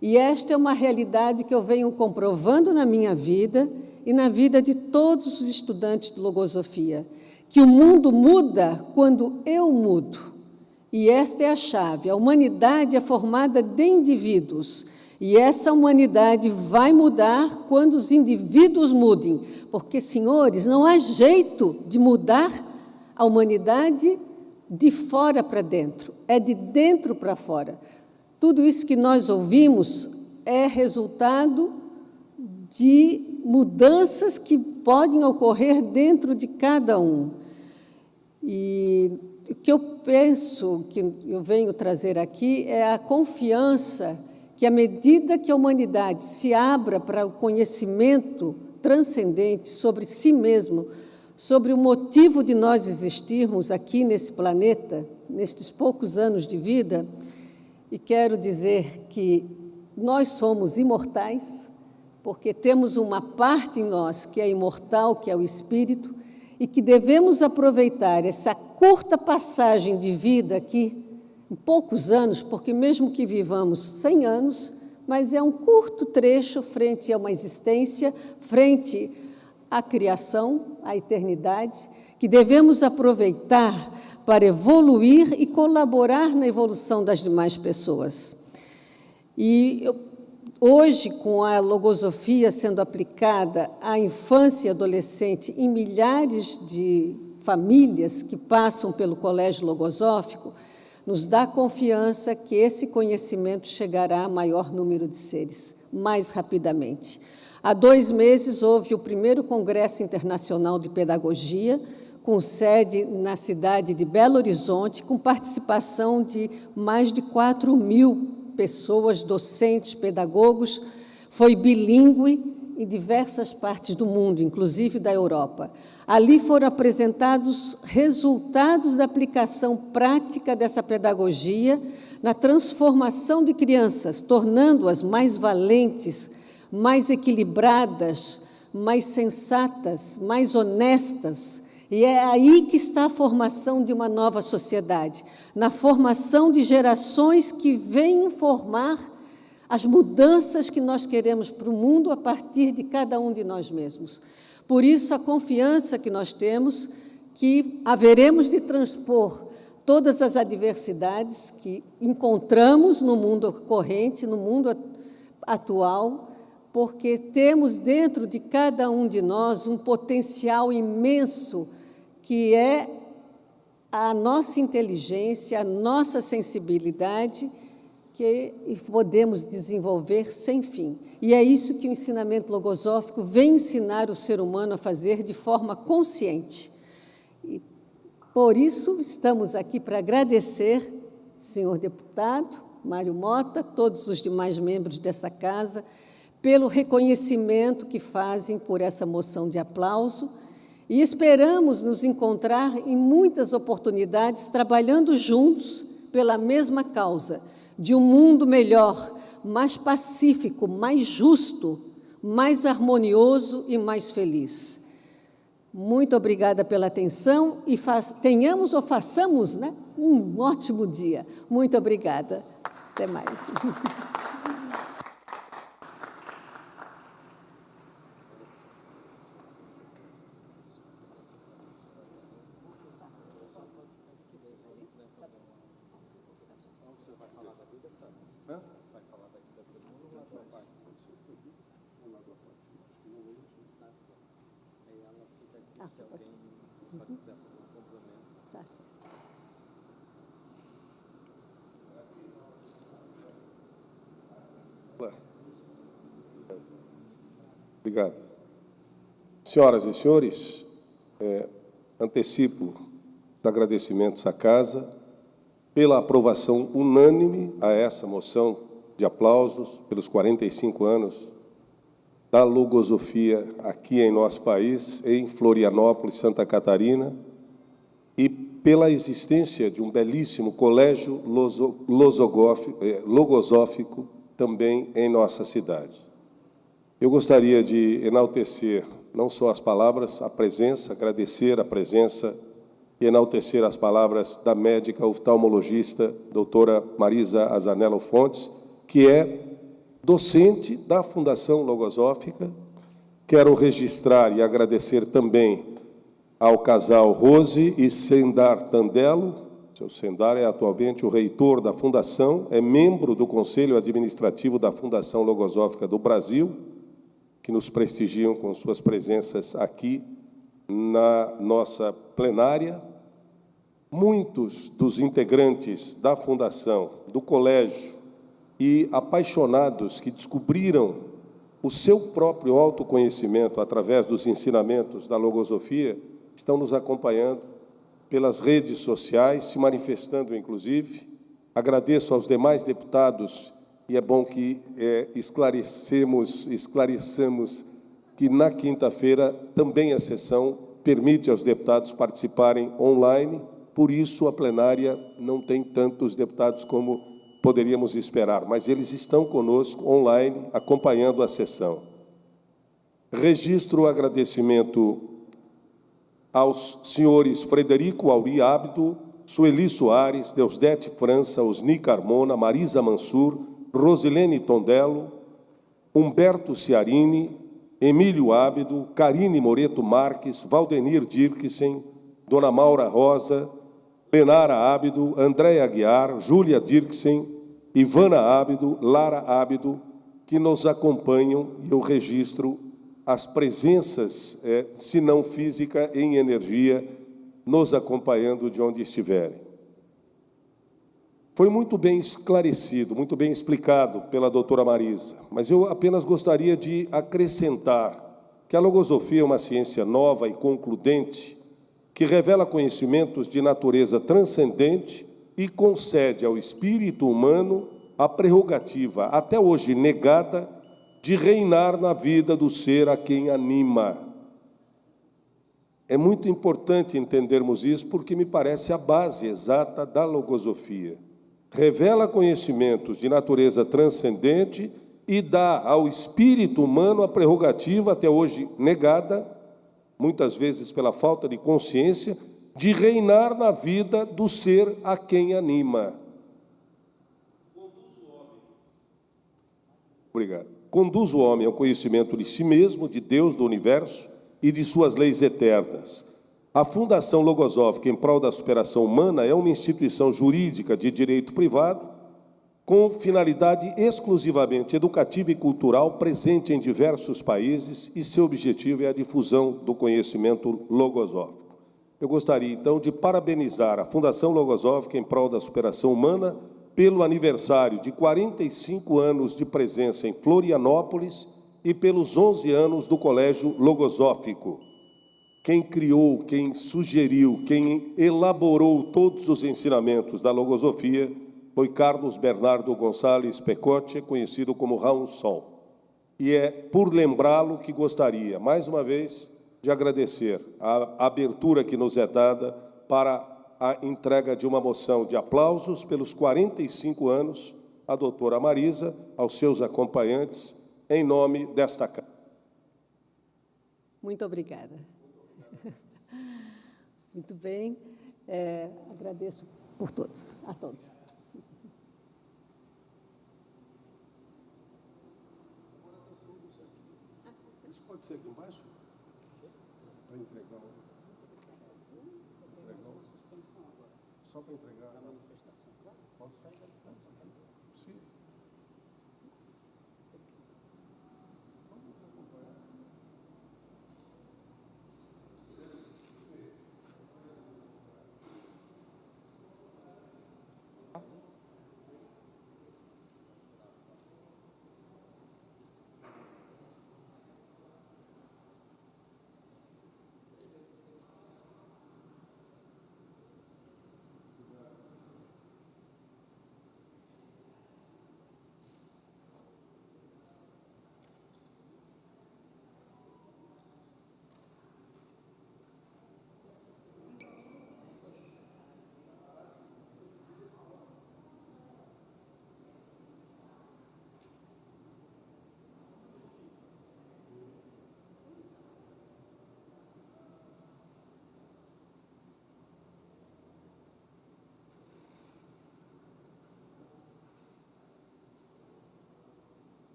E esta é uma realidade que eu venho comprovando na minha vida e na vida de todos os estudantes de logosofia, que o mundo muda quando eu mudo. E esta é a chave. A humanidade é formada de indivíduos, e essa humanidade vai mudar quando os indivíduos mudem, porque, senhores, não há jeito de mudar a humanidade de fora para dentro, é de dentro para fora. Tudo isso que nós ouvimos é resultado de mudanças que podem ocorrer dentro de cada um. E o que eu penso, que eu venho trazer aqui, é a confiança que, à medida que a humanidade se abra para o conhecimento transcendente sobre si mesmo, sobre o motivo de nós existirmos aqui nesse planeta, nestes poucos anos de vida, e quero dizer que nós somos imortais, porque temos uma parte em nós que é imortal, que é o espírito, e que devemos aproveitar essa curta passagem de vida aqui, em poucos anos, porque mesmo que vivamos 100 anos, mas é um curto trecho frente a uma existência, frente à criação, à eternidade, que devemos aproveitar para evoluir e colaborar na evolução das demais pessoas. E hoje, com a logosofia sendo aplicada à infância e adolescente em milhares de famílias que passam pelo Colégio Logosófico, nos dá confiança que esse conhecimento chegará a maior número de seres, mais rapidamente. Há 2 meses, houve o primeiro Congresso Internacional de Pedagogia, com sede na cidade de Belo Horizonte, com participação de mais de 4.000 pessoas, docentes, pedagogos. Foi bilíngue em diversas partes do mundo, inclusive da Europa. Ali foram apresentados resultados da aplicação prática dessa pedagogia na transformação de crianças, tornando-as mais valentes, mais equilibradas, mais sensatas, mais honestas. E é aí que está a formação de uma nova sociedade, na formação de gerações que vêm formar as mudanças que nós queremos para o mundo a partir de cada um de nós mesmos. Por isso, a confiança que nós temos que haveremos de transpor todas as adversidades que encontramos no mundo corrente, no mundo atual, porque temos dentro de cada um de nós um potencial imenso, que é a nossa inteligência, a nossa sensibilidade, que podemos desenvolver sem fim. E é isso que o ensinamento logosófico vem ensinar o ser humano a fazer de forma consciente. E, por isso, estamos aqui para agradecer, senhor deputado Mário Mota, todos os demais membros dessa casa, pelo reconhecimento que fazem por essa moção de aplauso, e esperamos nos encontrar em muitas oportunidades, trabalhando juntos pela mesma causa, de um mundo melhor, mais pacífico, mais justo, mais harmonioso e mais feliz. Muito obrigada pela atenção e tenhamos ou façamos, né, um ótimo dia. Muito obrigada. Até mais. Tá certo. Obrigado. Senhoras e senhores, antecipo os agradecimentos à casa pela aprovação unânime a essa moção de aplausos pelos 45 anos da logosofia aqui em nosso país, em Florianópolis, Santa Catarina, e pela existência de um belíssimo colégio logosófico também em nossa cidade. Eu gostaria de enaltecer não só as palavras, a presença, agradecer a presença e enaltecer as palavras da médica oftalmologista, doutora Marisa Azanello Fontes, que é docente da Fundação Logosófica. Quero registrar e agradecer também ao casal Rose e Sendar Tandello. O seu Sendar é atualmente o reitor da Fundação, é membro do Conselho Administrativo da Fundação Logosófica do Brasil, que nos prestigiam com suas presenças aqui na nossa plenária. Muitos dos integrantes da Fundação, do Colégio, e apaixonados que descobriram o seu próprio autoconhecimento através dos ensinamentos da logosofia, estão nos acompanhando pelas redes sociais, se manifestando, inclusive. Agradeço aos demais deputados, e é bom que esclareçamos que na quinta-feira também a sessão permite aos deputados participarem online, por isso a plenária não tem tantos deputados como poderíamos esperar, mas eles estão conosco online, acompanhando a sessão. Registro o agradecimento aos senhores Frederico Auri Abdo, Sueli Soares, Deusdete França, Osni Carmona, Marisa Mansur, Rosilene Tondello, Humberto Ciarini, Emílio Ábido, Karine Moreto Marques, Valdenir Dirksen, Dona Maura Rosa, Lenara Ábido, Andréia Aguiar, Júlia Dirksen, Ivana Ábido, Lara Ábido, que nos acompanham, e eu registro as presenças, se não física, em energia, nos acompanhando de onde estiverem. Foi muito bem esclarecido, muito bem explicado pela doutora Marisa, mas eu apenas gostaria de acrescentar que a logosofia é uma ciência nova e concludente, que revela conhecimentos de natureza transcendente e concede ao espírito humano a prerrogativa, até hoje negada, de reinar na vida do ser a quem anima. É muito importante entendermos isso, porque me parece a base exata da logosofia. Revela conhecimentos de natureza transcendente e dá ao espírito humano a prerrogativa, até hoje negada, muitas vezes pela falta de consciência, de reinar na vida do ser a quem anima. Obrigado. Conduz o homem ao conhecimento de si mesmo, de Deus, do universo e de suas leis eternas. A Fundação Logosófica em prol da superação humana é uma instituição jurídica de direito privado com finalidade exclusivamente educativa e cultural, presente em diversos países, e seu objetivo é a difusão do conhecimento logosófico. Eu gostaria, então, de parabenizar a Fundação Logosófica em prol da superação humana pelo aniversário de 45 anos de presença em Florianópolis e pelos 11 anos do Colégio Logosófico. Quem criou, quem sugeriu, quem elaborou todos os ensinamentos da logosofia foi Carlos Bernardo Gonçalves Pecote, conhecido como Raul Sol. E é por lembrá-lo que gostaria, mais uma vez, de agradecer a abertura que nos é dada para a entrega de uma moção de aplausos pelos 45 anos à doutora Marisa, aos seus acompanhantes, em nome desta casa. Muito obrigada. Muito bem. Agradeço por todos, a todos. Pode ser aqui embaixo? Para entregar só para entregar a manifestação. Pode sair. Sim.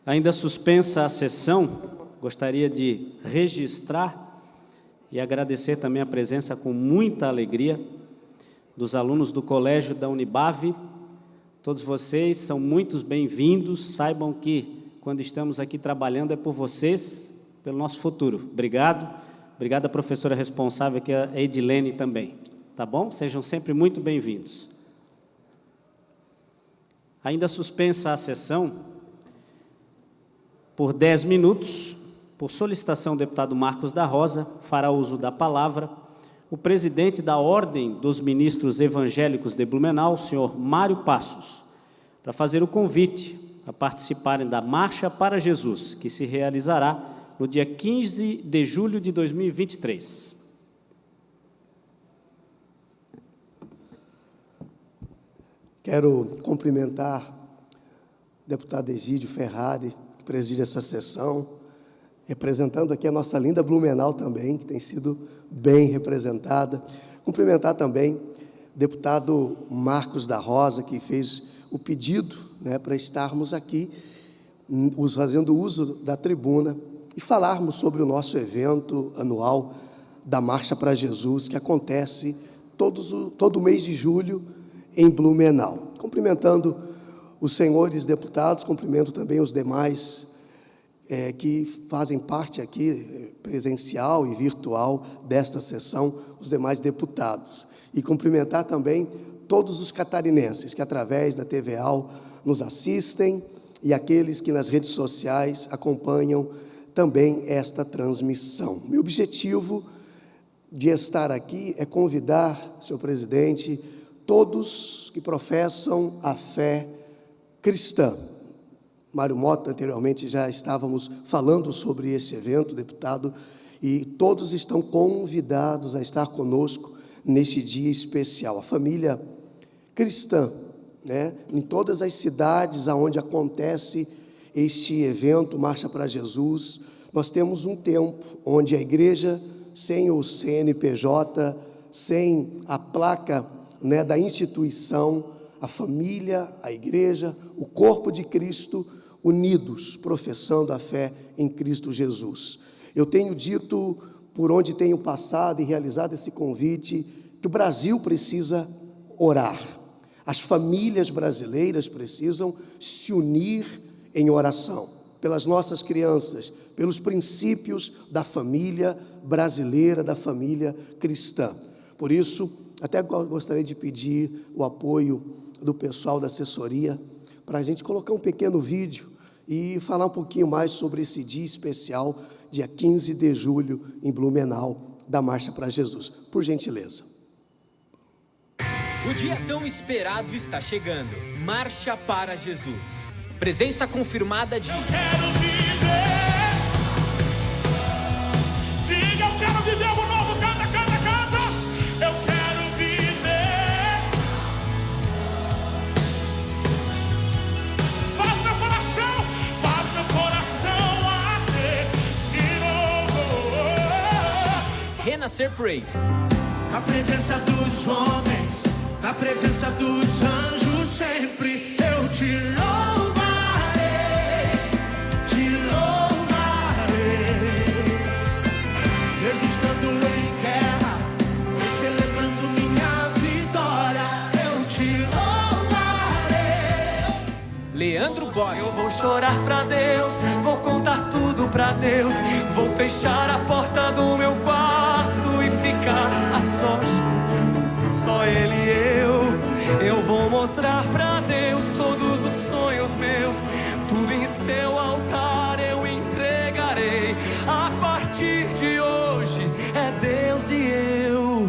Ainda suspensa a sessão, gostaria de registrar e agradecer também a presença com muita alegria dos alunos do colégio da Unibave. Todos vocês são muito bem-vindos. Saibam que, quando estamos aqui trabalhando, é por vocês, pelo nosso futuro. Obrigado. Obrigado à professora responsável, que é a Edilene também. Tá bom? Sejam sempre muito bem-vindos. Ainda suspensa a sessão, por 10 minutos, por solicitação do deputado Marcos da Rosa, fará uso da palavra o presidente da Ordem dos Ministros Evangélicos de Blumenau, o senhor Mário Passos, para fazer o convite a participarem da Marcha para Jesus, que se realizará no dia 15 de julho de 2023. Quero cumprimentar o deputado Egídio Ferrari, que preside essa sessão, representando aqui a nossa linda Blumenau também, que tem sido bem representada. Cumprimentar também o deputado Marcos da Rosa, que fez o pedido, para estarmos aqui, fazendo uso da tribuna, e falarmos sobre o nosso evento anual da Marcha para Jesus, que acontece todo mês de julho em Blumenau. Cumprimentando os senhores deputados, cumprimento também os demais que fazem parte aqui, presencial e virtual, desta sessão, os demais deputados. E cumprimentar também todos os catarinenses que, através da TVA, nos assistem, e aqueles que nas redes sociais acompanham também esta transmissão. Meu objetivo de estar aqui é convidar, senhor presidente, todos que professam a fé cristã. Mário Mota, anteriormente, já estávamos falando sobre esse evento, deputado, e todos estão convidados a estar conosco neste dia especial. A família cristã, em todas as cidades onde acontece este evento, Marcha para Jesus, nós temos um tempo onde a igreja, sem o CNPJ, sem a placa da instituição, a família, a igreja, o corpo de Cristo, unidos, professando a fé em Cristo Jesus. Eu tenho dito, por onde tenho passado e realizado esse convite, que o Brasil precisa orar. As famílias brasileiras precisam se unir em oração, pelas nossas crianças, pelos princípios da família brasileira, da família cristã. Por isso, até gostaria de pedir o apoio do pessoal da assessoria, para a gente colocar um pequeno vídeo e falar um pouquinho mais sobre esse dia especial, dia 15 de julho, em Blumenau, da Marcha para Jesus. Por gentileza. O dia tão esperado está chegando. Marcha para Jesus. Presença confirmada de... Eu quero viver. Diga, eu quero viver algo novo. Canta, canta, canta. Eu quero viver. Faz meu coração arder de novo. Renascer Praise. Na presença dos homens, na presença dos anjos, sempre eu te louvarei, te louvarei. Mesmo estando em guerra, celebrando minha vitória, eu te louvarei. Leandro Borges. Eu vou chorar pra Deus, vou contar tudo pra Deus, vou fechar a porta do meu quarto e ficar a sós. Só Ele e eu vou mostrar pra Deus todos os sonhos meus, tudo em seu altar eu entregarei. A partir de hoje é Deus e eu,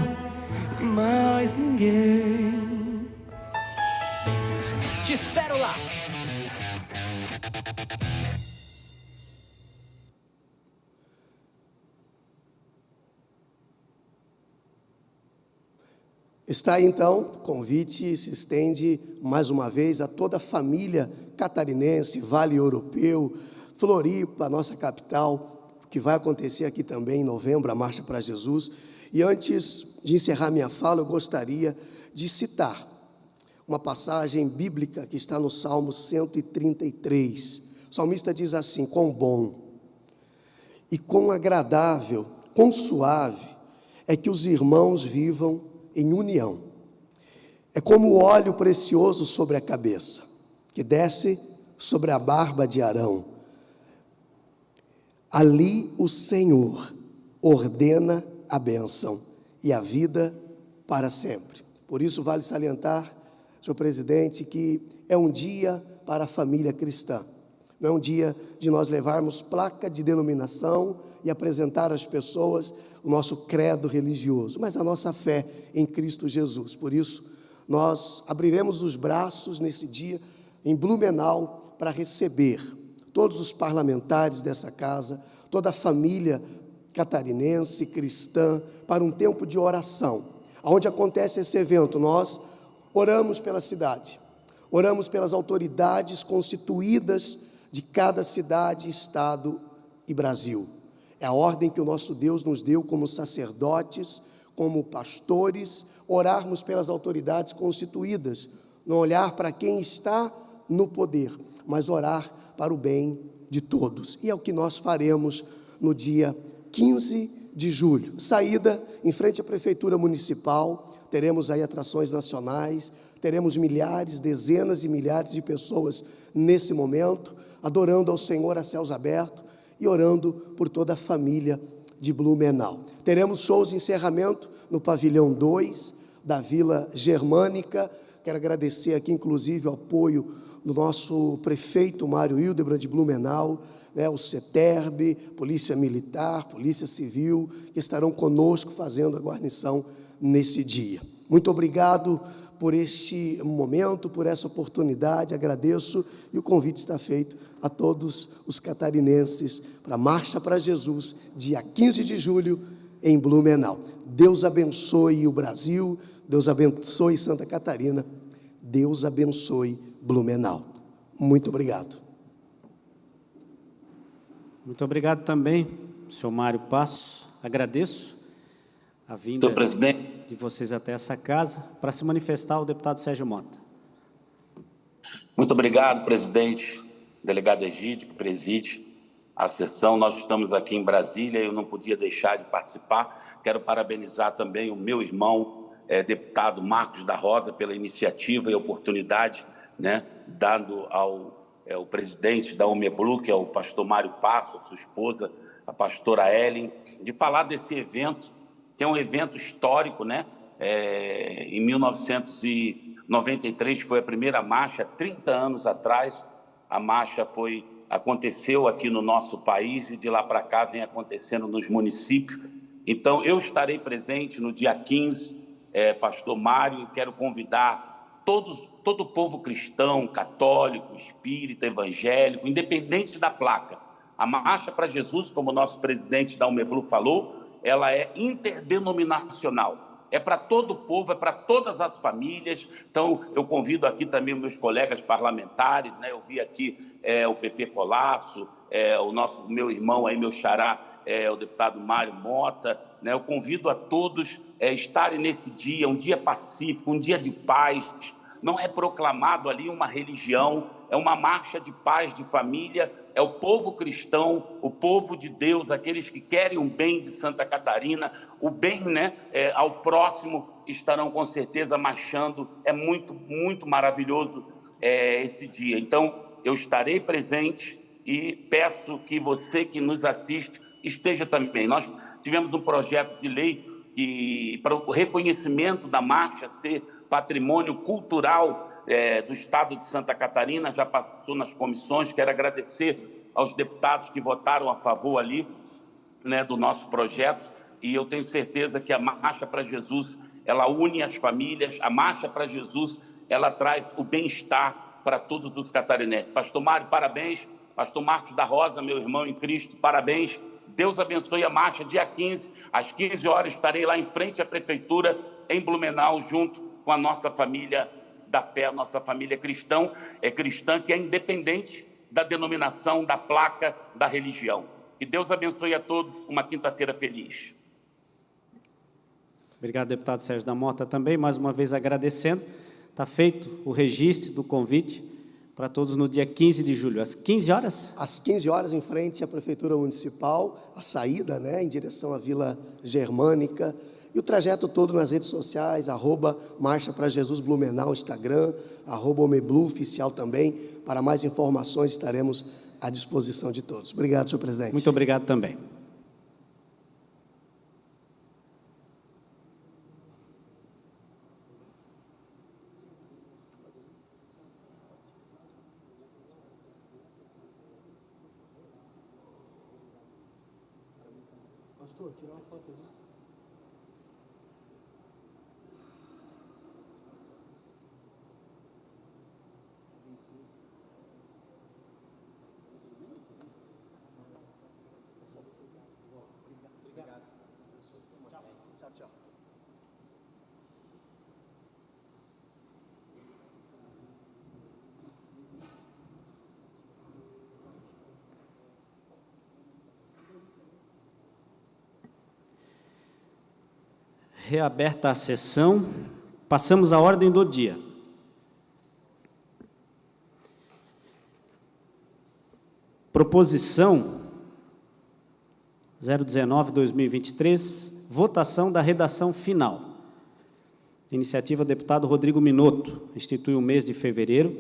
e mais ninguém. Te espero lá. Está aí, então, o convite se estende mais uma vez a toda a família catarinense, Vale Europeu, Floripa, nossa capital, que vai acontecer aqui também em novembro, a Marcha para Jesus. E antes de encerrar minha fala, eu gostaria de citar uma passagem bíblica que está no Salmo 133. O salmista diz assim: quão bom e quão agradável, quão suave é que os irmãos vivam em união. É como o óleo precioso sobre a cabeça, que desce sobre a barba de Arão. Ali o Senhor ordena a bênção e a vida para sempre. Por isso vale salientar, senhor presidente, que é um dia para a família cristã. Não é um dia de nós levarmos placa de denominação e apresentar às pessoas o nosso credo religioso, mas a nossa fé em Cristo Jesus. Por isso, nós abriremos os braços nesse dia em Blumenau para receber todos os parlamentares dessa casa, toda a família catarinense, cristã, para um tempo de oração. Onde acontece esse evento, nós oramos pela cidade, oramos pelas autoridades constituídas de cada cidade, estado e Brasil. É a ordem que o nosso Deus nos deu como sacerdotes, como pastores, orarmos pelas autoridades constituídas, não olhar para quem está no poder, mas orar para o bem de todos. E é o que nós faremos no dia 15 de julho. Saída em frente à Prefeitura Municipal, teremos aí atrações nacionais, teremos milhares, dezenas e milhares de pessoas nesse momento, adorando ao Senhor a céus abertos e orando por toda a família de Blumenau. Teremos shows de encerramento no pavilhão 2 da Vila Germânica. Quero agradecer aqui, inclusive, o apoio do nosso prefeito Mário Hildebrand de Blumenau, o CETERB, Polícia Militar, Polícia Civil, que estarão conosco fazendo a guarnição nesse dia. Muito obrigado por este momento, por essa oportunidade, agradeço, e o convite está feito a todos os catarinenses para a Marcha para Jesus, dia 15 de julho, em Blumenau. Deus abençoe o Brasil, Deus abençoe Santa Catarina, Deus abençoe Blumenau. Muito obrigado. Muito obrigado também, senhor Mário Passos. Agradeço a vinda de vocês até essa casa para se manifestar o deputado Sérgio Mota. Muito obrigado, presidente, delegado Egídio, que preside a sessão. Nós estamos aqui em Brasília, eu não podia deixar de participar. Quero parabenizar também o meu irmão, deputado Marcos da Rosa, pela iniciativa e oportunidade, dado ao presidente da UMEBLU, que é o pastor Mário Passos, sua esposa, a pastora Ellen, de falar desse evento, que é um evento histórico, em 1993 foi a primeira marcha, 30 anos atrás, a marcha aconteceu aqui no nosso país e de lá para cá vem acontecendo nos municípios. Então, eu estarei presente no dia 15, pastor Mário, e quero convidar todo o povo cristão, católico, espírita, evangélico, independente da placa. A Marcha para Jesus, como o nosso presidente da UMEBLU falou, ela é interdenominacional. É para todo o povo, é para todas as famílias. Então, eu convido aqui também meus colegas parlamentares, eu vi aqui o PP Colasso, meu irmão aí, meu xará, o deputado Mário Mota, eu convido a todos estarem nesse dia, um dia pacífico, um dia de paz. Não é proclamado ali uma religião, é uma marcha de paz, de família, é o povo cristão, o povo de Deus, aqueles que querem o bem de Santa Catarina, o bem ao próximo, estarão com certeza marchando. É muito, muito maravilhoso esse dia. Então, eu estarei presente e peço que você que nos assiste esteja também. Nós tivemos um projeto de lei para o reconhecimento da marcha ser patrimônio cultural do Estado de Santa Catarina, já passou nas comissões. Quero agradecer aos deputados que votaram a favor ali, do nosso projeto, e eu tenho certeza que a Marcha para Jesus, ela une as famílias, a Marcha para Jesus, ela traz o bem-estar para todos os catarinenses. Pastor Mário, parabéns. Pastor Marcos da Rosa, meu irmão em Cristo, parabéns. Deus abençoe a marcha. Dia 15, às 15 horas, estarei lá em frente à Prefeitura, em Blumenau, junto com a nossa família da fé, a nossa família cristã, que é independente da denominação, da placa, da religião. Que Deus abençoe a todos, uma quinta-feira feliz. Obrigado, deputado Sérgio da Mota, também, mais uma vez agradecendo. Está feito o registro do convite para todos no dia 15 de julho, às 15 horas? Às 15 horas, em frente à Prefeitura Municipal, a saída, né, em direção à Vila Germânica, e o trajeto todo nas redes sociais, @Marcha para Jesus Blumenau, Instagram, @Omeblu Oficial também. Para mais informações, estaremos à disposição de todos. Obrigado, senhor presidente. Muito obrigado também. Pastor, tirar uma foto aí. Tchau, tchau. Reaberta a sessão, passamos à ordem do dia. Proposição 019/2023, votação da redação final. Iniciativa do deputado Rodrigo Minotto, institui o mês de fevereiro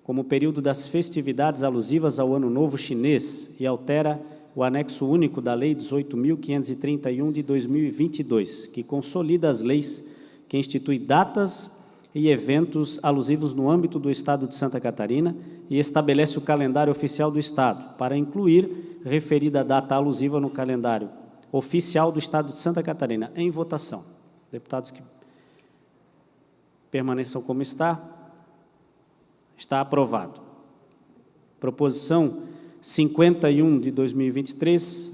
como período das festividades alusivas ao Ano Novo Chinês e altera o anexo único da Lei 18.531 de 2022, que consolida as leis que instituem datas e eventos alusivos no âmbito do Estado de Santa Catarina e estabelece o calendário oficial do Estado, para incluir referida data alusiva no calendário oficial do Estado de Santa Catarina. Em votação. Deputados que permaneçam como está. Está aprovado. Proposição 51 de 2023,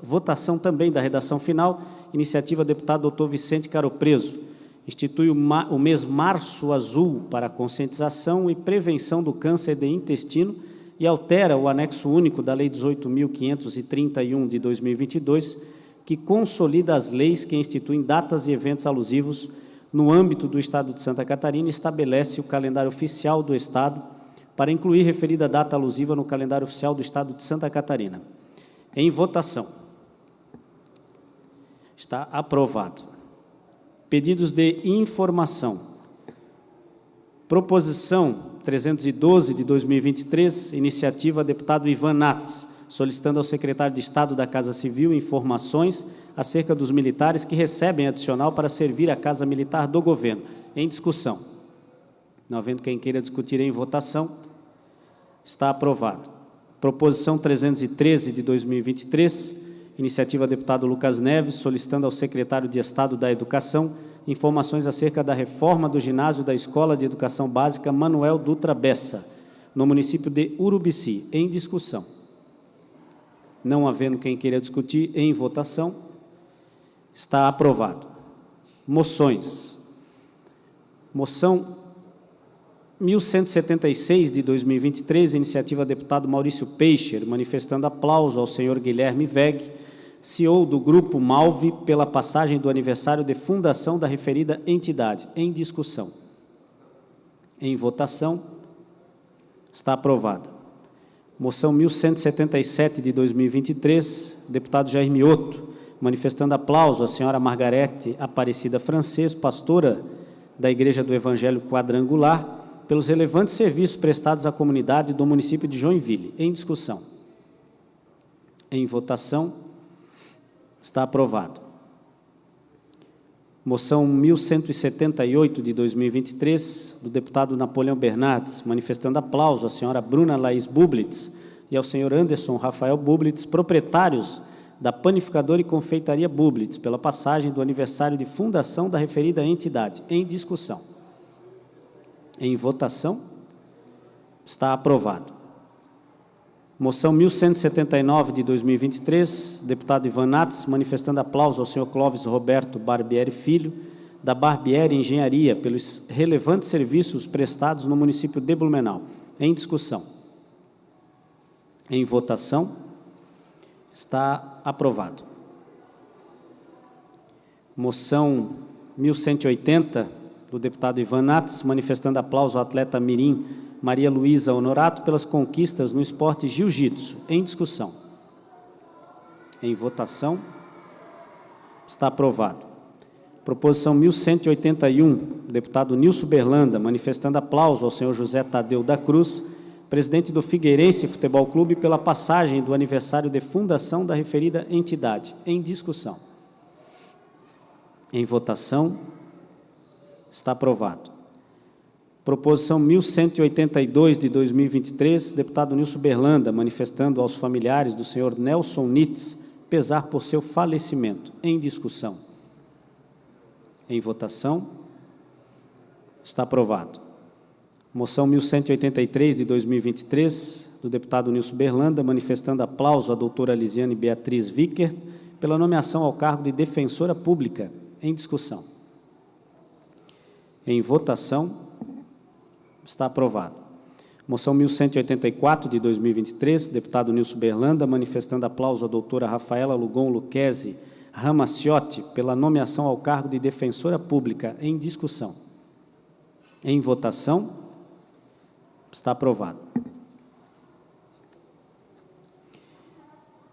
votação também da redação final, iniciativa do deputado Dr. Vicente Caropreso, institui o mês Março Azul para conscientização e prevenção do câncer de intestino e altera o anexo único da Lei 18.531 de 2022, que consolida as leis que instituem datas e eventos alusivos no âmbito do Estado de Santa Catarina e estabelece o calendário oficial do Estado para incluir referida data alusiva no calendário oficial do Estado de Santa Catarina. Em votação. Está aprovado. Pedidos de informação. Proposição 312 de 2023, iniciativa deputado Ivan Nats, solicitando ao secretário de Estado da Casa Civil informações acerca dos militares que recebem adicional para servir a Casa Militar do Governo. Em discussão. Não havendo quem queira discutir em votação, está aprovado. Proposição 313 de 2023, iniciativa do deputado Lucas Neves, solicitando ao secretário de Estado da Educação informações acerca da reforma do ginásio da Escola de Educação Básica Manuel Dutra Bessa, no município de Urubici. Em discussão. Não havendo quem queira discutir, em votação, está aprovado. Moções. Moção 1176 de 2023, iniciativa do deputado Maurício Peixer, manifestando aplauso ao senhor Guilherme Weg, CEO do Grupo Malve, pela passagem do aniversário de fundação da referida entidade. Em discussão. Em votação, está aprovada. Moção 1177 de 2023, deputado Jair Mioto, manifestando aplauso à senhora Margarete Aparecida Francês, pastora da Igreja do Evangelho Quadrangular, pelos relevantes serviços prestados à comunidade do município de Joinville. Em discussão. Em votação, está aprovado. Moção 1178 de 2023, do deputado Napoleão Bernardes, manifestando aplauso à senhora Bruna Laís Bublitz e ao senhor Anderson Rafael Bublitz, proprietários da Panificadora e Confeitaria Bublitz, pela passagem do aniversário de fundação da referida entidade. Em discussão. Em votação, está aprovado. Moção 1179 de 2023, deputado Ivan Nats, manifestando aplauso ao senhor Clóvis Roberto Barbieri Filho, da Barbieri Engenharia, pelos relevantes serviços prestados no município de Blumenau. Em discussão. Em votação, está aprovado. Moção 1180, do deputado Ivan Nats, manifestando aplauso ao atleta mirim Maria Luísa Honorato pelas conquistas no esporte jiu-jitsu. Em discussão. Em votação. Está aprovado. Proposição 1181, deputado Nilson Berlanda, manifestando aplauso ao senhor José Tadeu da Cruz, presidente do Figueirense Futebol Clube, pela passagem do aniversário de fundação da referida entidade. Em discussão. Em votação. Está aprovado. Proposição 1182 de 2023, deputado Nilson Berlanda, manifestando aos familiares do senhor Nelson Nitz pesar por seu falecimento. Em discussão. Em votação. Está aprovado. Moção 1183 de 2023, do deputado Nilson Berlanda, manifestando aplauso à doutora Lisiane Beatriz Vickert pela nomeação ao cargo de defensora pública. Em discussão. Em votação. Está aprovado. Moção 1184 de 2023, deputado Nilson Berlanda, manifestando aplauso à doutora Rafaela Lugon Lucchesi Ramaciotti pela nomeação ao cargo de defensora pública. Em discussão. Em votação. Está aprovado.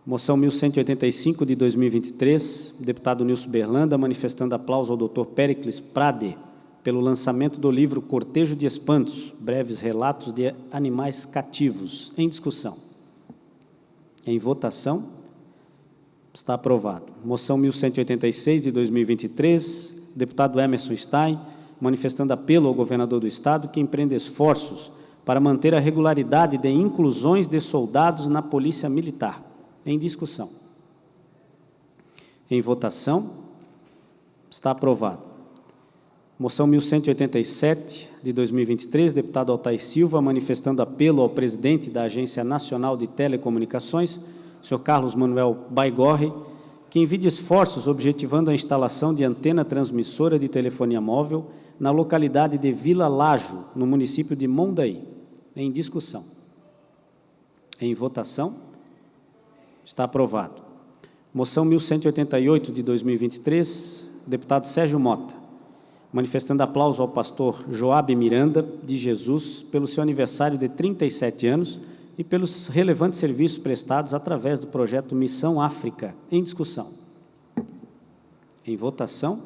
Moção 1185 de 2023, deputado Nilson Berlanda, manifestando aplauso ao doutor Péricles Prade pelo lançamento do livro Cortejo de Espantos, breves relatos de animais cativos. Em discussão. Em votação. Está aprovado. Moção 1186 de 2023, deputado Emerson Stein, manifestando apelo ao governador do Estado que empreenda esforços para manter a regularidade de inclusões de soldados na Polícia Militar. Em discussão. Em votação. Está aprovado. Moção 1187 de 2023, deputado Altair Silva, manifestando apelo ao presidente da Agência Nacional de Telecomunicações, senhor Carlos Manuel Baigorre, que envie esforços objetivando a instalação de antena transmissora de telefonia móvel na localidade de Vila Lajo, no município de Mondaí. Em discussão. Em votação. Está aprovado. Moção 1188 de 2023, deputado Sérgio Mota, manifestando aplauso ao pastor Joabe Miranda de Jesus pelo seu aniversário de 37 anos e pelos relevantes serviços prestados através do projeto Missão África. Em discussão. Em votação.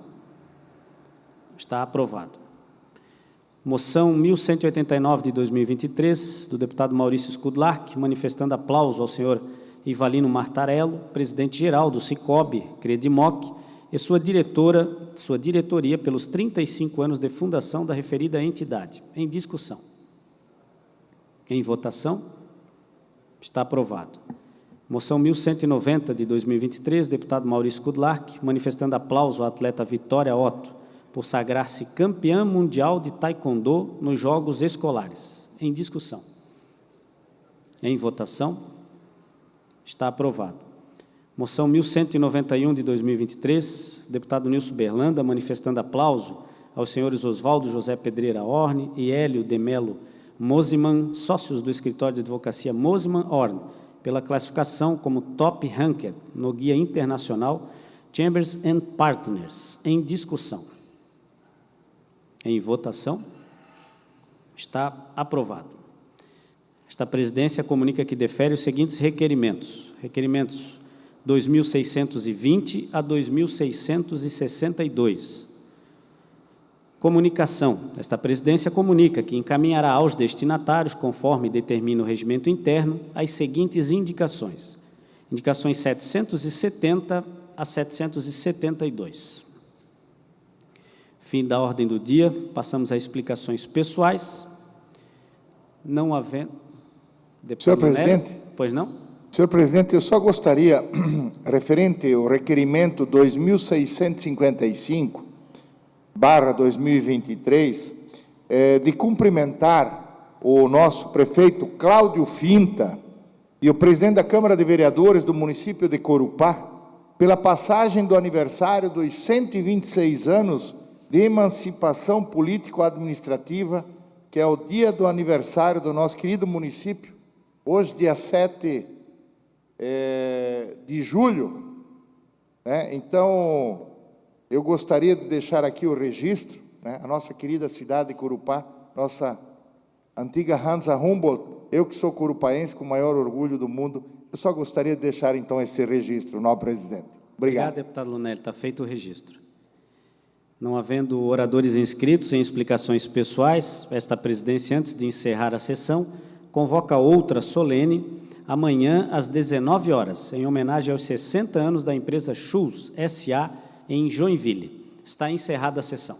Está aprovado. Moção 1189 de 2023, do deputado Maurício Skudlark, manifestando aplauso ao senhor Ivalino Martarello, presidente-geral do Cicobi, Credimoc, e sua diretoria pelos 35 anos de fundação da referida entidade. Em discussão. Em votação. Está aprovado. Moção 1190 de 2023, deputado Maurício Skudlark, manifestando aplauso ao atleta Vitória Otto por sagrar-se campeã mundial de taekwondo nos Jogos Escolares. Em discussão. Em votação. Está aprovado. Moção 1191 de 2023, deputado Nilson Berlanda, manifestando aplauso aos senhores Oswaldo José Pedreira Orne e Hélio de Melo Mosiman, sócios do escritório de advocacia Mosiman Orne, pela classificação como Top Ranked no Guia Internacional Chambers and Partners. Em discussão. Em votação. Está aprovado. Esta presidência comunica que defere os seguintes requerimentos. Requerimentos 2.620 a 2.662. Comunicação. Esta presidência comunica que encaminhará aos destinatários, conforme determina o regimento interno, as seguintes indicações. Indicações 770 a 772. Fim da ordem do dia. Passamos a explicações pessoais. Não havendo... Senhor presidente? Pois não? Senhor presidente, eu só gostaria, referente ao requerimento 2655/2023, de cumprimentar o nosso prefeito Cláudio Finta e o presidente da Câmara de Vereadores do município de Corupá pela passagem do aniversário dos 126 anos de emancipação político-administrativa, que é o dia do aniversário do nosso querido município, hoje, dia 7 de julho, né? Então, eu gostaria de deixar aqui o registro, né? A nossa querida cidade de Corupá, nossa antiga Hansa Humboldt, eu que sou corupaense com o maior orgulho do mundo, eu só gostaria de deixar então esse registro, nobre presidente. Obrigado. Deputado Lunelli. Está feito o registro. Não havendo oradores inscritos em explicações pessoais, esta presidência, antes de encerrar a sessão, convoca outra solene amanhã às 19 horas, em homenagem aos 60 anos da empresa Schulz S.A. em Joinville. Está encerrada a sessão.